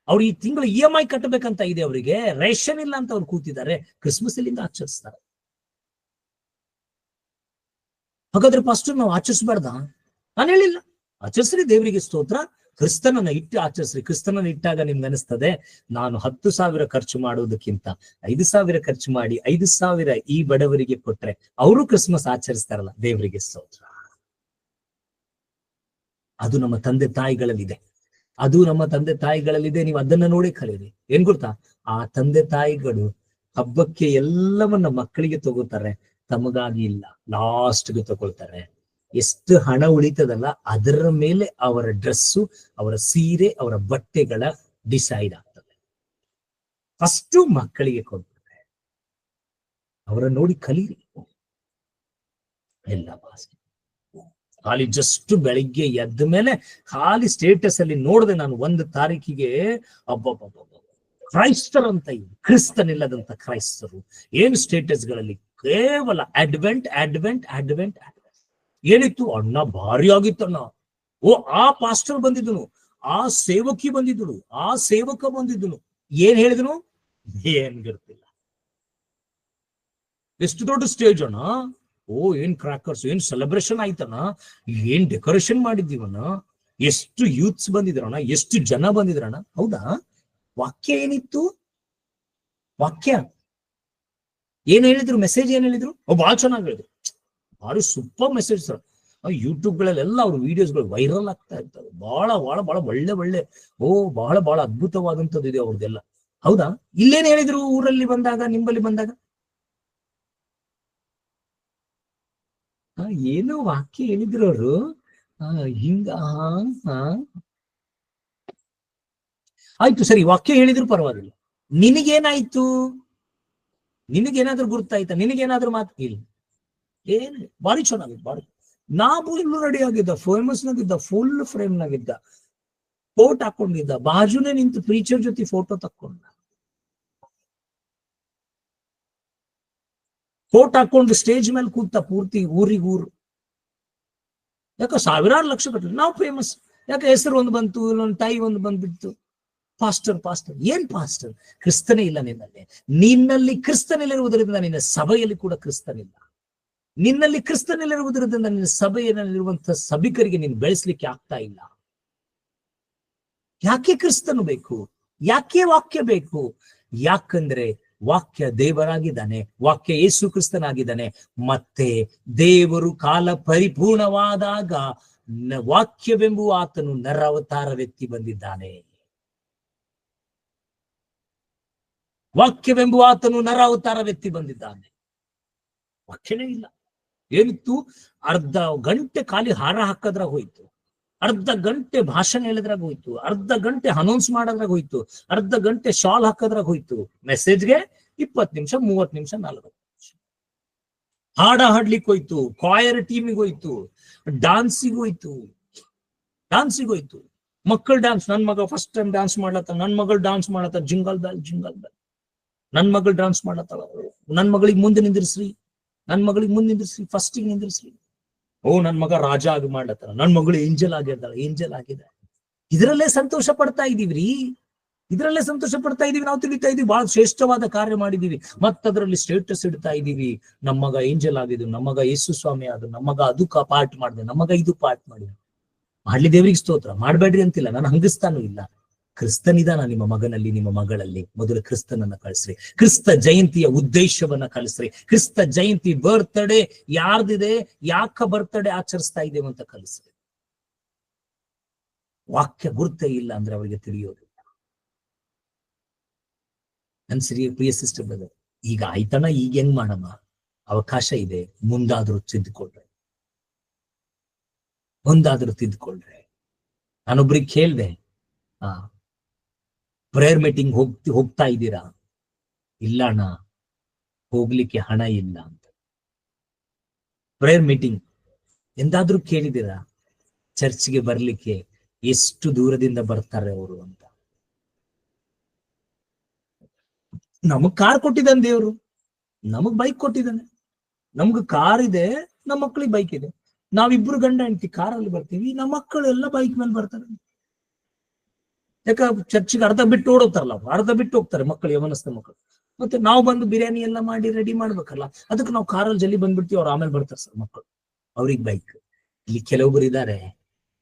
ಅವ್ರು ಈ ತಿಂಗಳು EMI ಕಟ್ಟಬೇಕಂತ ಇದೆ, ಅವರಿಗೆ ರೇಷನ್ ಇಲ್ಲ ಅಂತ ಅವ್ರು ಕೂತಿದ್ದಾರೆ, ಕ್ರಿಸ್ಮಸ್ ಇಲ್ಲಿಂದ ಆಚರಿಸ್ತಾರೆ. ಹಾಗಾದ್ರೆ ಪಾಸ್ಟರ್ ನಾವು ಆಚರಿಸಬಾರ್ದ? ನಾನು ಹೇಳಿಲ್ಲ, ಆಚರಿಸ್ರಿ, ದೇವರಿಗೆ ಸ್ತೋತ್ರ. ಕ್ರಿಸ್ತನನ್ನ ಇಟ್ಟು ಆಚರಿಸ್ರಿ. ಕ್ರಿಸ್ತನನ್ನ ಇಟ್ಟಾಗ ನಿಮ್ಗೆ ಅನಿಸ್ತದೆ, ನಾನು 10,000 ಖರ್ಚು ಮಾಡುವುದಕ್ಕಿಂತ 5,000 ಖರ್ಚು ಮಾಡಿ 5,000 ಈ ಬಡವರಿಗೆ ಕೊಟ್ರೆ ಅವರು ಕ್ರಿಸ್ಮಸ್ ಆಚರಿಸ್ತಾರಲ್ಲ, ದೇವರಿಗೆ ಸ್ತೋತ್ರ. ಅದು ನಮ್ಮ ತಂದೆ ತಾಯಿಗಳಲ್ಲಿದೆ, ನೀವು ಅದನ್ನ ನೋಡಿ ಕಲೀರಿ. ಏನ್ ಗೊತ್ತಾ? ಆ ತಂದೆ ತಾಯಿಗಳು ಹಬ್ಬಕ್ಕೆ ಎಲ್ಲವನ್ನ ಮಕ್ಕಳಿಗೆ ತಗೋತಾರೆ, ತಮಗಾಗಿ ಇಲ್ಲ, ಲಾಸ್ಟ್ಗೆ ತಗೊಳ್ತಾರೆ. ಎಷ್ಟು ಹಣ ಉಳಿತದಲ್ಲ ಅದರ ಮೇಲೆ ಅವರ ಡ್ರೆಸ್ಸು, ಅವರ ಸೀರೆ, ಅವರ ಬಟ್ಟೆಗಳ ಡಿಸೈಡ್ ಆಗ್ತದೆ. ಫಸ್ಟ್ ಮಕ್ಕಳಿಗೆ ಕೊಡ್ತಾರೆ. ಅವರ ನೋಡಿ ಕಲೀರಿ. ಎಲ್ಲ ಖಾಲಿ ಜಸ್ಟ್ ಬೆಳಿಗ್ಗೆ ಎದ್ದ ಮೇಲೆ ಖಾಲಿ ಸ್ಟೇಟಸ್ ಅಲ್ಲಿ ನೋಡಿದೆ ನಾನು, 1 ತಾರೀಕಿಗೆ ಕ್ರೈಸ್ತರು ಅಂತ ಇದ್ರು, ಕ್ರಿಸ್ತನಿಲ್ಲದಂತ ಕ್ರೈಸ್ತರು. ಏನು ಸ್ಟೇಟಸ್ಗಳಲ್ಲಿ ಕೇವಲ ಅಡ್ವೆಂಟ್. ಏನಿತ್ತು ಅಣ್ಣ? ಭಾರಿ ಆಗಿತ್ತಣ್ಣ. ಆ ಪಾಸ್ಟರ್ ಬಂದಿದ್ದನು, ಆ ಸೇವಕಿ ಬಂದಿದ್ದಳು, ಆ ಸೇವಕ ಬಂದಿದ್ದನು. ಏನ್ ಹೇಳಿದನು? ಏನ್ ಗೊತ್ತಿಲ್ಲ. ಎಷ್ಟು ದೊಡ್ಡ ಸ್ಟೇಜ್ ಅಣ್ಣ, ಏನ್ ಕ್ರಾಕರ್ಸ್, ಏನ್ ಸೆಲೆಬ್ರೇಷನ್ ಆಯ್ತಣ್ಣ, ಏನ್ ಡೆಕೋರೇಷನ್ ಮಾಡಿದ್ದೀವಣ್ಣ, ಎಷ್ಟು ಯೂತ್ಸ್ ಬಂದಿದ್ರಣ್ಣ, ಎಷ್ಟು ಜನ ಬಂದಿದ್ರಣ್ಣ. ಹೌದಾ? ವಾಕ್ಯ ಏನಿತ್ತು? ವಾಕ್ಯ ಏನ್ ಹೇಳಿದ್ರು? ಮೆಸೇಜ್ ಏನ್ ಹೇಳಿದ್ರು? ಬಹಳ ಚೆನ್ನಾಗಿ ಹೇಳಿದ್ರು, ಭಾರಿ ಸೂಪರ್ ಮೆಸೇಜ್ ಸರ್. ಯೂಟ್ಯೂಬ್ಗಳಲ್ಲೆಲ್ಲ ಅವ್ರ ವಿಡಿಯೋಸ್ಗಳು ವೈರಲ್ ಆಗ್ತಾ ಇರ್ತವೆ. ಬಹಳ ಒಳ್ಳೆ ಬಹಳ ಅದ್ಭುತವಾದಂಥದ್ದು ಇದೆ ಅವ್ರದ್ದೆಲ್ಲ. ಹೌದಾ? ಇಲ್ಲೇನ್ ಹೇಳಿದ್ರು ಊರಲ್ಲಿ ಬಂದಾಗ, ನಿಂಬಲ್ಲಿ ಬಂದಾಗ? ಏನೋ ವಾಕ್ಯ ಹೇಳಿದ್ರು ಅವರು. ಹಿಂಗ ಆಯ್ತು ಸರಿ, ವಾಕ್ಯ ಹೇಳಿದ್ರು ಪರವಾಗಿಲ್ಲ. ನಿನಗೇನಾಯ್ತು? ನಿನಗೇನಾದ್ರೂ ಗುರ್ತಾಯ್ತಾ? ನಿನಗೇನಾದ್ರೂ ಮಾತು ಇಲ್ಲ? ಏನು ಬಾರಿ ಚೆನ್ನಾಗಿತ್ತು, ಬಾರಿ. ನಾ ಫುಲ್ ರೆಡಿ ಆಗಿದ್ದ, ಫೇಮಸ್ ನಾಗಿದ್ದ, ಫುಲ್ ಫ್ರೇಮ್ ನಾಗಿದ್ದ, ಕೋಟ್ ಹಾಕೊಂಡಿದ್ದ, ಬಾಜುನೇ ನಿಂತು ಪ್ರೀಚರ್ ಜೊತೆ ಫೋಟೋ ತಕ್ಕೊಂಡ, ಕೋಟ್ ಹಾಕೊಂಡು ಸ್ಟೇಜ್ ಮೇಲೆ ಕೂತ, ಪೂರ್ತಿ ಊರಿಗೂರು. ಯಾಕೆ ಸಾವಿರಾರು ಲಕ್ಷ ಕಟ್ಟಲು ನಾವು ಫೇಮಸ್. ಯಾಕೆ ಹೆಸರು ಒಂದು ಬಂತು, ಇಲ್ಲೊಂದು ಟೈ ಒಂದು ಬಂದ್ಬಿಡ್ತು. ಪಾಸ್ಟರ್ ಪಾಸ್ಟರ್ ಏನ್ ಪಾಸ್ಟರ್? ಕ್ರಿಸ್ತನೇ ಇಲ್ಲ ನಿನ್ನಲ್ಲಿ. ನಿನ್ನಲ್ಲಿ ಕ್ರಿಸ್ತನಿಲ್ಲಿರುವುದರಿಂದ ನಿನ್ನ ಸಭೆಯಲ್ಲಿ ಕೂಡ ಕ್ರಿಸ್ತನಿಲ್ಲ. ನಿನ್ನಲ್ಲಿ ಕ್ರಿಸ್ತನಿಲ್ಲಿರುವುದರಿಂದ ನಿನ್ನ ಸಭೆಯಲ್ಲಿರುವಂತಹ ಸಭಿಕರಿಗೆ ನೀನು ಬೆಳೆಸ್ಲಿಕ್ಕೆ ಆಗ್ತಾ ಇಲ್ಲ. ಯಾಕೆ ಕ್ರಿಸ್ತನು ಬೇಕು? ಯಾಕೆ ವಾಕ್ಯ ಬೇಕು? ಯಾಕಂದ್ರೆ ವಾಕ್ಯ ದೇವರಾಗಿದ್ದಾನೆ, ವಾಕ್ಯ ಯೇಸು ಕ್ರಿಸ್ತನಾಗಿದ್ದಾನೆ. ಮತ್ತೆ ದೇವರು ಕಾಲ ಪರಿಪೂರ್ಣವಾದಾಗ ವಾಕ್ಯವೆಂಬುವ ಆತನು ನರಾವತಾರವೆತ್ತಿ ಬಂದಿದ್ದಾನೆ. ವಾಕ್ಯವೆಂಬುವ ಆತನು ನರಾವತಾರವೆತ್ತಿ ಬಂದಿದ್ದಾನೆ. ವಾಕ್ಯನೇ ಇಲ್ಲ. ಏನಿತ್ತು? ಅರ್ಧ ಗಂಟೆ ಖಾಲಿ ಹಾರ ಹಾಕದ್ರಾಗ ಹೋಯ್ತು, ಅರ್ಧ ಗಂಟೆ ಭಾಷಣ ಹೇಳಿದ್ರಾಗ ಹೋಯ್ತು, ಅರ್ಧ ಗಂಟೆ ಅನೌನ್ಸ್ ಮಾಡೋದ್ರಾಗ ಹೋಯ್ತು, ಅರ್ಧ ಗಂಟೆ ಶಾಲ್ ಹಾಕೋದ್ರಾಗ ಹೋಯ್ತು. ಮೆಸೇಜ್ಗೆ 20 ನಿಮಿಷ, 30 ನಿಮಿಷ, 40 ನಿಮಿಷ. ಹಾಡ ಹಾಡ್ಲಿಕ್ಕೆ ಹೋಯ್ತು, ಕಾಯರ್ ಟೀಮಿಗೆ ಹೋಯ್ತು, ಡಾನ್ಸಿಗೆ ಹೋಯ್ತು, ಮಕ್ಕಳು ಡ್ಯಾನ್ಸ್. ನನ್ ಮಗ ಫಸ್ಟ್ ಟೈಮ್ ಡ್ಯಾನ್ಸ್ ಮಾಡ್ಲತ್ತ, ನನ್ ಮಗಳು ಡ್ಯಾನ್ಸ್ ಮಾಡತ್ತ, ಜಿಂಗಲ್ ಬೆಲ್ ಜಿಂಗಲ್ ಬೆಲ್. ನನ್ ಮಗಳು ಡ್ಯಾನ್ಸ್ ಮಾಡತ್ತಲ್ಲ, ನನ್ ಮಗಳಿಗೆ ಮುಂದೆ ನಿಂದಿರ್ಸ್ರಿ, ನನ್ ಮಗಳಿಗೆ ಮುಂದೆ ನಿಂದಿರ್ಸ್ರಿ, ಫಸ್ಟಿಗೆ ನಿಂದಿರ್ಸ್ರಿ. ಓ, ನನ್ ಮಗ ರಾಜ ಆಗಿ ಮಾಡ್ಲತ್ತಾರ, ನನ್ ಮಗಳು ಏಂಜಲ್ ಆಗಿದ್ದಾಳೆ, ಏಂಜಲ್ ಆಗಿದೆ. ಇದರಲ್ಲೇ ಸಂತೋಷ ಪಡ್ತಾ ಇದೀವ್ರಿ, ಇದರಲ್ಲೇ ಸಂತೋಷ ಪಡ್ತಾ ಇದೀವಿ. ನಾವು ತಿಳಿತಾ ಇದೀವಿ ಬಹಳ ಶ್ರೇಷ್ಠವಾದ ಕಾರ್ಯ ಮಾಡಿದೀವಿ, ಮತ್ತದ್ರಲ್ಲಿ ಸ್ಟೇಟಸ್ ಇಡ್ತಾ ಇದೀವಿ. ನಮ್ಮಗ ಏಂಜಲ್ ಆಗಿದ್ದು, ನಮ್ಮಗ ಯೇಸು ಸ್ವಾಮಿ ಆದ್ರು, ನಮ್ಮಗ ಅದು ಪಾರ್ಟ್ ಮಾಡಿದೆ, ನಮ್ಮಗ ಇದು ಪಾರ್ಟ್ ಮಾಡಿದೆ. ಮಾಡ್ಲಿ ದೇವ್ರಿಗೆ ಸ್ತೋತ್ರ, ಮಾಡ್ಬೇಡ್ರಿ ಅಂತಿಲ್ಲ, ನಾನು ಹಂಗಿಸ್ತಾನು ಇಲ್ಲ. ಕ್ರಿಸ್ತನಿದಾನ ನಿಮ್ಮ ಮಗನಲ್ಲಿ, ನಿಮ್ಮ ಮಗಳಲ್ಲಿ. ಮೊದಲು ಕ್ರಿಸ್ತನನ್ನ ಕಳಿಸ್ರಿ, ಕ್ರಿಸ್ತ ಜಯಂತಿಯ ಉದ್ದೇಶವನ್ನ ಕಲಿಸ್ರಿ, ಕ್ರಿಸ್ತ ಜಯಂತಿ ಬರ್ತ್ಡೇ ಯಾರ್ದಿದೆ, ಯಾಕ ಬರ್ತ್ಡೇ ಆಚರಿಸ್ತಾ ಇದ್ದೇವೆ ಅಂತ ಕಲಿಸ್ರಿ. ವಾಕ್ಯ ಗುರುತೇ ಇಲ್ಲ ಅಂದ್ರೆ ಅವರಿಗೆ ತಿಳಿಯೋದಿಲ್ಲ. ನನ್ ಸರಿ ಪ್ರಿಯ ಸಿಸ್ಟರ್ ಬ್ರದರ್, ಈಗ ಆಯ್ತಣ, ಈಗ ಹೆಂಗ್ ಮಾಡಮ್ಮ? ಅವಕಾಶ ಇದೆ, ಮುಂದಾದ್ರೂ ತಿದ್ದುಕೊಳ್ರೆ, ನಾನೊಬ್ರಿಗೆ ಕೇಳ್ದೆ, ಪ್ರೇಯರ್ ಮೀಟಿಂಗ್ ಹೋಗ್ತಾ ಇದ್ದೀರಾ? ಇಲ್ಲ ಅಣ್ಣ, ಹೋಗ್ಲಿಕ್ಕೆ ಹಣ ಇಲ್ಲ ಅಂತ. ಪ್ರೇಯರ್ ಮೀಟಿಂಗ್ ಎಂದಾದ್ರೂ ಕೇಳಿದ್ದೀರಾ? ಚರ್ಚ್ಗೆ ಬರ್ಲಿಕ್ಕೆ ಎಷ್ಟು ದೂರದಿಂದ ಬರ್ತಾರೆ ಅವರು ಅಂತ. ನಮಗ್ ಕಾರ್ ಕೊಟ್ಟಿದ್ದಾನೆ ದೇವ್ರು, ನಮಗ್ ಬೈಕ್ ಕೊಟ್ಟಿದ್ದಾನೆ. ನಮ್ಗೆ ಕಾರ್ ಇದೆ, ನಮ್ಮ ಮಕ್ಕಳಿಗೆ ಬೈಕ್ ಇದೆ. ನಾವಿಬ್ರು ಗಂಡ ಹೆಂಡತಿ ಕಾರಲ್ಲಿ ಬರ್ತೀವಿ, ನಮ್ಮ ಮಕ್ಕಳು ಎಲ್ಲ ಬೈಕ್ ಮೇಲೆ ಬರ್ತಾರೆ. ಯಾಕ ಚರ್ಚಿಗೆ ಅರ್ಧ ಬಿಟ್ಟು ಓಡೋತಾರಲ್ಲ, ಅರ್ಧ ಬಿಟ್ಟು ಹೋಗ್ತಾರೆ ಮಕ್ಕಳು, ಯವನಸ್ಥ ಮಕ್ಕಳು. ಮತ್ತೆ ನಾವು ಬಂದು ಬಿರಿಯಾನಿ ಎಲ್ಲ ಮಾಡಿ ರೆಡಿ ಮಾಡ್ಬೇಕಲ್ಲ, ಅದಕ್ಕೆ ನಾವು ಕಾರಲ್ಲಿ ಜಲ್ದಿ ಬಂದ್ಬಿಡ್ತೀವಿ. ಅವ್ರು ಆಮೇಲೆ ಬರ್ತಾರೆ ಸರ್ ಮಕ್ಕಳು, ಅವ್ರಿಗೆ ಬೈಕ್. ಇಲ್ಲಿ ಕೆಲವೊಬ್ರು ಇದ್ದಾರೆ,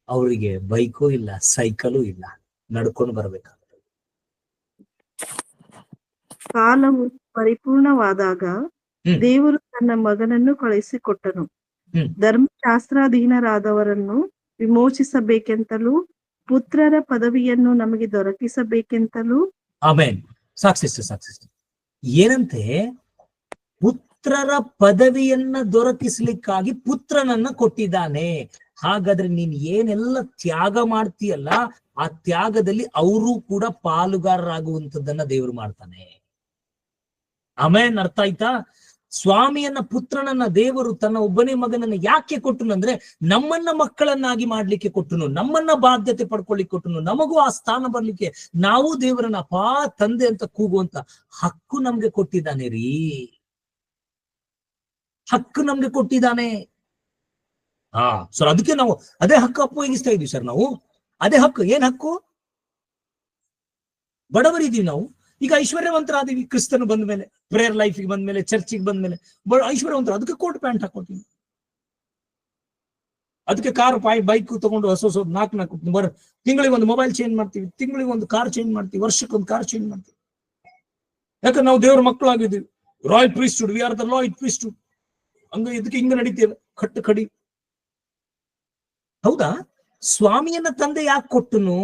ಅವರಿಗೆ ಬೈಕು ಇಲ್ಲ, ಸೈಕಲು ಇಲ್ಲ, ನಡ್ಕೊಂಡು ಬರ್ಬೇಕಾಗ್ತದೆ. ಕಾಲವು ಪರಿಪೂರ್ಣವಾದಾಗ ದೇವರು ತನ್ನ ಮಗನನ್ನು ಕಳಿಸಿಕೊಟ್ಟನು. ಧರ್ಮಶಾಸ್ತ್ರಾಧೀನರಾದವರನ್ನು ವಿಮೋಚಿಸಬೇಕೆಂತಲೂ ಪುತ್ರರ ಪದವಿಯನ್ನು ನಮಗೆ ದೊರಕಿಸಬೇಕೆಂತಲೂ. ಆಮೇನ್. ಸಾಕ್ಷಿಸ್ತು ಏನಂತೆ? ಪುತ್ರರ ಪದವಿಯನ್ನ ದೊರಕಿಸ್ಲಿಕ್ಕಾಗಿ ಪುತ್ರನನ್ನ ಕೊಟ್ಟಿದ್ದಾನೆ. ಹಾಗಾದ್ರೆ ನೀನ್ ಏನೆಲ್ಲ ತ್ಯಾಗ ಮಾಡ್ತೀಯಲ್ಲ, ಆ ತ್ಯಾಗದಲ್ಲಿ ಅವರು ಕೂಡ ಪಾಲುಗಾರರಾಗುವಂಥದ್ದನ್ನ ದೇವರು ಮಾಡ್ತಾನೆ. ಆಮೇನ್. ಅರ್ಥ ಆಯ್ತಾ? ಸ್ವಾಮಿಯನ್ನ, ಪುತ್ರನನ್ನ ದೇವರು ತನ್ನ ಒಬ್ಬನೇ ಮಗನನ್ನ ಯಾಕೆ ಕೊಟ್ಟನು ಅಂದ್ರೆ, ನಮ್ಮನ್ನ ಮಕ್ಕಳನ್ನಾಗಿ ಮಾಡ್ಲಿಕ್ಕೆ ಕೊಟ್ಟನು, ನಮ್ಮನ್ನ ಬಾಧ್ಯತೆ ಪಡ್ಕೊಳ್ಳಿಕ್ಕೆ ಕೊಟ್ಟನು, ನಮಗೂ ಆ ಸ್ಥಾನ ಬರ್ಲಿಕ್ಕೆ, ನಾವು ದೇವರನ್ನ ಅಪಾ ತಂದೆ ಅಂತ ಕೂಗುವಂತ ಹಕ್ಕು ನಮ್ಗೆ ಕೊಟ್ಟಿದ್ದಾನೆ ರೀ. ಹಕ್ಕು ನಮ್ಗೆ ಕೊಟ್ಟಿದ್ದಾನೆ. ಸರ್ ಅದಕ್ಕೆ ನಾವು ಅದೇ ಹಕ್ಕು ಉಪಯೋಗಿಸ್ತಾ ಇದೀವಿ ಸರ್. ನಾವು ಅದೇ ಹಕ್ಕು. ಏನ್ ಹಕ್ಕು? ಬಡವರಿದೀವಿ ನಾವು. ಈಗ ಐಶ್ವರ್ಯವಂತರಾದೀವಿ ಕ್ರಿಸ್ತನು ಬಂದ ಮೇಲೆ, ಪ್ರೇಯರ್ ಲೈಫಿಗೆ ಬಂದ ಮೇಲೆ, ಚರ್ಚಿಗೆ ಬಂದ ಮೇಲೆ ಐಶ್ವರ್ಯವಂತರು. ಅದಕ್ಕೆ ಕೋಟ್ ಪ್ಯಾಂಟ್ ಹಾಕೋತೀವಿ, ಅದಕ್ಕೆ ಕಾರ್ ಬೈಕ್ ತಗೊಂಡು ಹೊಸ 4 ತಿಂಗಳಿಗೆ ಒಂದು ಮೊಬೈಲ್ ಚೇಂಜ್ ಮಾಡ್ತೀವಿ, ತಿಂಗಳಿಗೆ ಒಂದು ಕಾರ್ ಚೇಂಜ್ ಮಾಡ್ತೀವಿ, ವರ್ಷಕ್ಕೊಂದು ಕಾರ್ ಚೇಂಜ್ ಮಾಡ್ತೀವಿ. ಯಾಕಂದ್ರೆ ನಾವು ದೇವರ ಮಕ್ಕಳಾಗಿದ್ದೀವಿ. Royal priesthood, we are the royal priesthood. ಇದಕ್ಕೆ ಹಿಂಗ ನಡೀತೇವೆ, ಕಟ್ಟು ಕಡಿ. ಹೌದಾ? ಸ್ವಾಮಿಯನ್ನ ತಂದೆ ಯಾಕೆ ಕೊಟ್ಟನು?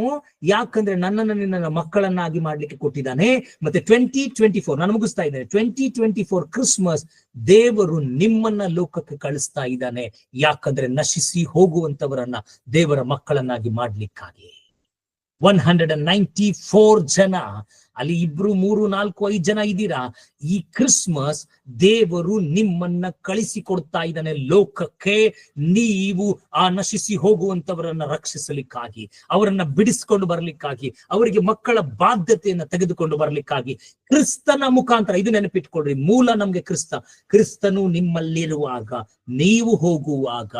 ಯಾಕಂದ್ರೆ ನನ್ನನ್ನು ನಿನ್ನ ಮಕ್ಕಳನ್ನಾಗಿ ಮಾಡ್ಲಿಕ್ಕೆ ಕೊಟ್ಟಿದ್ದಾನೆ. ಮತ್ತೆ 2024 ನಾನು ಮುಗಿಸ್ತಾ ಇದ್ದೇನೆ. 2024 ಕ್ರಿಸ್ಮಸ್ ದೇವರು ನಿಮ್ಮನ್ನ ಲೋಕಕ್ಕೆ ಕಳಿಸ್ತಾ ಇದ್ದಾನೆ. ಯಾಕಂದ್ರೆ ನಶಿಸಿ ಹೋಗುವಂತವರನ್ನ ದೇವರ ಮಕ್ಕಳನ್ನಾಗಿ ಮಾಡ್ಲಿಕ್ಕಾಗಿ. 194 ಜನ, ಅಲ್ಲಿ 2, 3, 4, 5 ಜನ ಇದ್ದೀರಾ. ಈ ಕ್ರಿಸ್ಮಸ್ ದೇವರು ನಿಮ್ಮನ್ನ ಕಳಿಸಿಕೊಡ್ತಾ ಇದ್ದಾನೆ ಲೋಕಕ್ಕೆ. ನೀವು ಆ ನಶಿಸಿ ಹೋಗುವಂತವರನ್ನ ರಕ್ಷಿಸಲಿಕ್ಕಾಗಿ, ಅವರನ್ನ ಬಿಡಿಸ್ಕೊಂಡು ಬರ್ಲಿಕ್ಕಾಗಿ, ಅವರಿಗೆ ಮಕ್ಕಳ ಬಾಧ್ಯತೆಯನ್ನ ತೆಗೆದುಕೊಂಡು ಬರ್ಲಿಕ್ಕಾಗಿ ಕ್ರಿಸ್ತನ ಮುಖಾಂತರ. ಇದು ನೆನಪಿಟ್ಕೊಡ್ರಿ, ಮೂಲ ನಮ್ಗೆ ಕ್ರಿಸ್ತನು ನಿಮ್ಮಲ್ಲಿರುವಾಗ, ನೀವು ಹೋಗುವಾಗ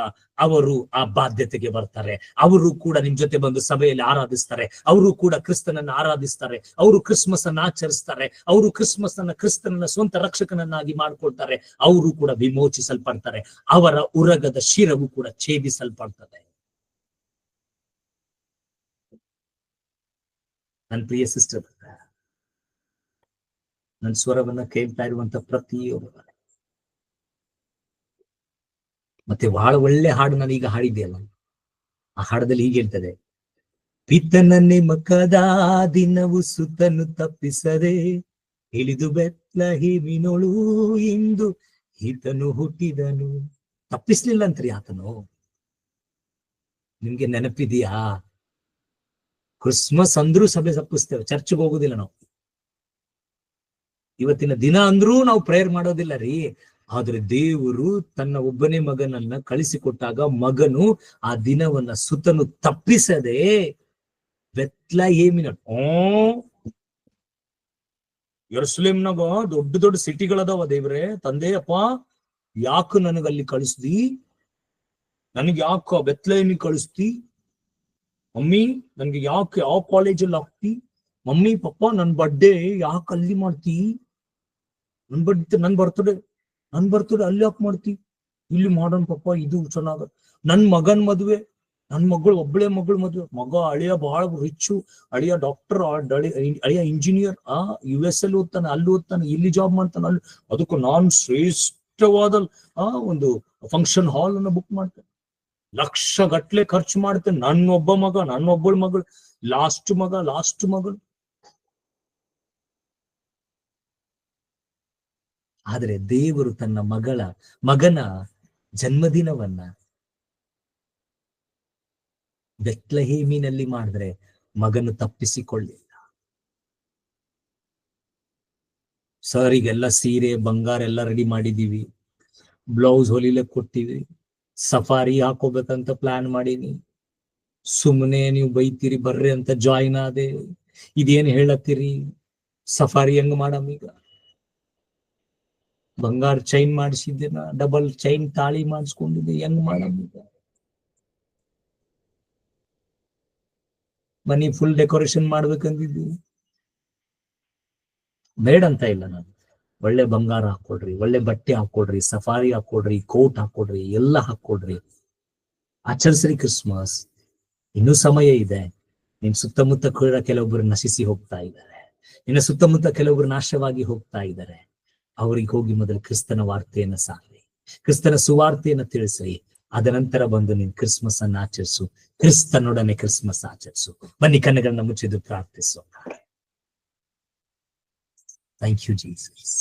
ಅವರು ಆ ಬಾಧ್ಯತೆಗೆ ಬರ್ತಾರೆ. ಅವರು ಕೂಡ ನಿಮ್ ಜೊತೆ ಬಂದು ಸಭೆಯಲ್ಲಿ ಆರಾಧಿಸ್ತಾರೆ. ಅವರು ಕೂಡ ಕ್ರಿಸ್ತನನ್ನ ಆರಾಧಿಸ್ತಾರೆ. ಅವರು ಕ್ರಿಸ್ಮಸ್ ಅನ್ನ ಆಚರಿಸ್ತಾರೆ. ಅವರು ಕ್ರಿಸ್ಮಸ್ ಅನ್ನ ಕ್ರಿಸ್ತನನ್ನ ಸ್ವಂತ ರಕ್ಷಕನನ್ನಾಗಿ ಮಾಡ್ಕೊಳ್ತಾರೆ. ಅವರು ಕೂಡ ವಿಮೋಚಿಸಲ್ಪಡ್ತಾರೆ. ಅವರ ಉರಗದ ಶಿರವು ಕೂಡ ಛೇದಿಸಲ್ಪಡ್ತದೆ. ನನ್ನ ಪ್ರಿಯ ಸಿಸ್ಟರ್, ನನ್ನ ಸ್ವರವನ್ನ ಕೇಳ್ತಾ ಇರುವಂತ ಪ್ರತಿಯೊಬ್ಬ, ಮತ್ತೆ ಬಹಳ ಒಳ್ಳೆ ಹಾಡು ನಾನು ಈಗ ಹಾಡಿದೆಯಲ್ಲ, ಆ ಹಾಡದಲ್ಲಿ ಹೀಗೆ ಹೇಳ್ತದೆ: ಪಿತನ ನೇಮಕದ ದಿನವು ಸುತನು ತಪ್ಪಿಸದೆ, ಇಳಿದು ಬೆತ್ಲಹೇಮಿನೊಳು ಇಂದು ಈತನು ಹುಟ್ಟಿದನು. ತಪ್ಪಿಸ್ಲಿಲ್ಲ ಅಂತ್ರಿ ಆತನು. ನಿಮ್ಗೆ ನೆನಪಿದೆಯಾ? ಕ್ರಿಸ್ಮಸ್ ಅಂದ್ರೂ ಸಭೆ ತಪ್ಪಿಸ್ತೇವೆ, ಚರ್ಚ್ಗೆ ಹೋಗುದಿಲ್ಲ ನಾವು. ಇವತ್ತಿನ ದಿನ ಅಂದ್ರೂ ನಾವು ಪ್ರೇಯರ್ ಮಾಡೋದಿಲ್ಲ ರೀ. ಆದ್ರೆ ದೇವರು ತನ್ನ ಒಬ್ಬನೇ ಮಗನನ್ನ ಕಳಿಸಿಕೊಟ್ಟಾಗ ಮಗನು ಆ ದಿನವನ್ನ ಸುತನು ತಪ್ಪಿಸದೆ ಬೆತ್ಲಹೇಮಿನ ಯೆರೂಸಲೇಮ್ನಾಗ ದೊಡ್ಡ ದೊಡ್ಡ ಸಿಟಿಗಳದಾವ. ದೇವ್ರೆ ತಂದೆಯಪ್ಪ, ಯಾಕ ನನಗಲ್ಲಿ ಕಳಿಸ್ದಿ? ನನಗೆ ಯಾಕ ಬೆತ್ಲಹೇಮಿಗೆ ಕಳಿಸ್ತಿ? ಮಮ್ಮಿ, ನನ್ಗೆ ಯಾಕೆ ಯಾವ ಕಾಲೇಜಲ್ಲಿ ಹಾಕ್ತಿ? ಮಮ್ಮಿ ಪಪ್ಪ, ನನ್ ಬರ್ಡೇ ಯಾಕೆ ಅಲ್ಲಿ ಮಾಡ್ತಿ? ನನ್ ಬರ್ತಡೇ ಅಲ್ಲಿ ಯಾಕೆ ಮಾಡ್ತಿ? ಇಲ್ಲಿ ಮಾಡೋಣ ಪಪ್ಪ, ಇದು ಚೆನ್ನಾಗ. ನನ್ ಮಗನ್ ಮದ್ವೆ, ನನ್ ಮಗಳು ಒಬ್ಬಳೆ ಮಗಳು ಮದ್ವೆ. ಮಗ ಅಳಿಯ ಬಹಳ ರಿಚ್ಚು, ಅಳಿಯ ಡಾಕ್ಟರ್, ಅಳಿಯ ಇಂಜಿನಿಯರ್, US ಅಲ್ಲಿ ಓದ್ತಾನೆ, ಅಲ್ಲಿ ಓದ್ತಾನೆ, ಇಲ್ಲಿ ಜಾಬ್ ಮಾಡ್ತಾನೆ, ಅಲ್ಲಿ. ಅದಕ್ಕೂ ನಾನು ಶ್ರೇಷ್ಠವಾದ ಒಂದು ಫಂಕ್ಷನ್ ಹಾಲ್ ಅನ್ನ ಬುಕ್ ಮಾಡ್ತೇನೆ. ಲಕ್ಷ ಗಟ್ಲೆ ಖರ್ಚು ಮಾಡ್ತೇನೆ. ನನ್ನೊಬ್ಬ ಮಗ, ನನ್ನೊಬ್ಬಳ ಮಗಳು, ಲಾಸ್ಟ್ ಮಗಳು. ಆದರೆ ದೇವರು ತನ್ನ ಮಗನ ಜನ್ಮದಿನವನ್ನ ಬೆತ್ಲಹೇಮಿನಲ್ಲಿ ಮಾಡಿದ್ರೆ ಮಗನು ತಪ್ಪಿಸಿಕೊಳ್ಳಿಲ್ಲ. ಸರ್, ಈಗೆಲ್ಲ ಸೀರೆ ಬಂಗಾರ ಎಲ್ಲ ರೆಡಿ ಮಾಡಿದೀವಿ, ಬ್ಲೌಸ್ ಹೊಲಿಲಕ್ಕೆ ಕೊಟ್ಟಿವಿ, ಸಫಾರಿ ಹಾಕೋಬೇಕಂತ ಪ್ಲಾನ್ ಮಾಡೀನಿ. ಸುಮ್ಮನೆ ನೀವು ಬೈತೀರಿ, ಬರ್ರಿ ಅಂತ ಜಾಯಿನ್ ಆದೆ. ಇದೇನ್ ಹೇಳತ್ತೀರಿ? ಸಫಾರಿ ಹೆಂಗ್ ಮಾಡಮೀಗ? ಬಂಗಾರ ಚೈನ್ ಮಾಡಿಸಿದ್ದೇನ, ಡಬಲ್ ಚೈನ್ ತಾಳಿ ಮಾಡಿಸ್ಕೊಂಡಿದ್ದೆ, ಹೆಂಗ್ ಮಾಡಮೀಗ? ಮನಿ ಫುಲ್ ಡೆಕೋರೇಷನ್ ಮಾಡ್ಬೇಕಂದಿದ್ವಿ. ಬೇಡ ಅಂತ ಇಲ್ಲ ನಾನು. ಒಳ್ಳೆ ಬಂಗಾರ ಹಾಕೊಡ್ರಿ, ಒಳ್ಳೆ ಬಟ್ಟೆ ಹಾಕೊಡ್ರಿ, ಸಫಾರಿ ಹಾಕೊಡ್ರಿ, ಕೋಟ್ ಹಾಕೊಡ್ರಿ, ಎಲ್ಲ ಹಾಕೊಡ್ರಿ, ಆಚರಿಸ್ರಿ ಕ್ರಿಸ್ಮಸ್. ಇನ್ನೂ ಸಮಯ ಇದೆ. ನಿನ್ ಸುತ್ತಮುತ್ತ ಕೂಡ ಕೆಲವೊಬ್ಬರು ನಶಿಸಿ ಹೋಗ್ತಾ ಇದ್ದಾರೆ. ನಿನ್ನ ಸುತ್ತಮುತ್ತ ಕೆಲವೊಬ್ರು ನಾಶವಾಗಿ ಹೋಗ್ತಾ ಇದ್ದಾರೆ. ಅವ್ರಿಗೆ ಹೋಗಿ ಮೊದಲು ಕ್ರಿಸ್ತನ ವಾರ್ತೆಯನ್ನ ಸಾರಿ, ಕ್ರಿಸ್ತನ ಸುವಾರ್ತೆಯನ್ನ ತಿಳಿಸ್ರಿ. ಅದ ನಂತರ ಬಂದು ನೀನ್ ಕ್ರಿಸ್ಮಸ್ ಅನ್ನ ಆಚರಿಸು, ಕ್ರಿಸ್ತನೊಡನೆ ಕ್ರಿಸ್ಮಸ್ ಆಚರಿಸು. ಬನ್ನಿ, ಕಣ್ಣುಗಳನ್ನ ಮುಚ್ಚಿದ್ದು ಪ್ರಾರ್ಥಿಸೋಣ. Thank you Jesus.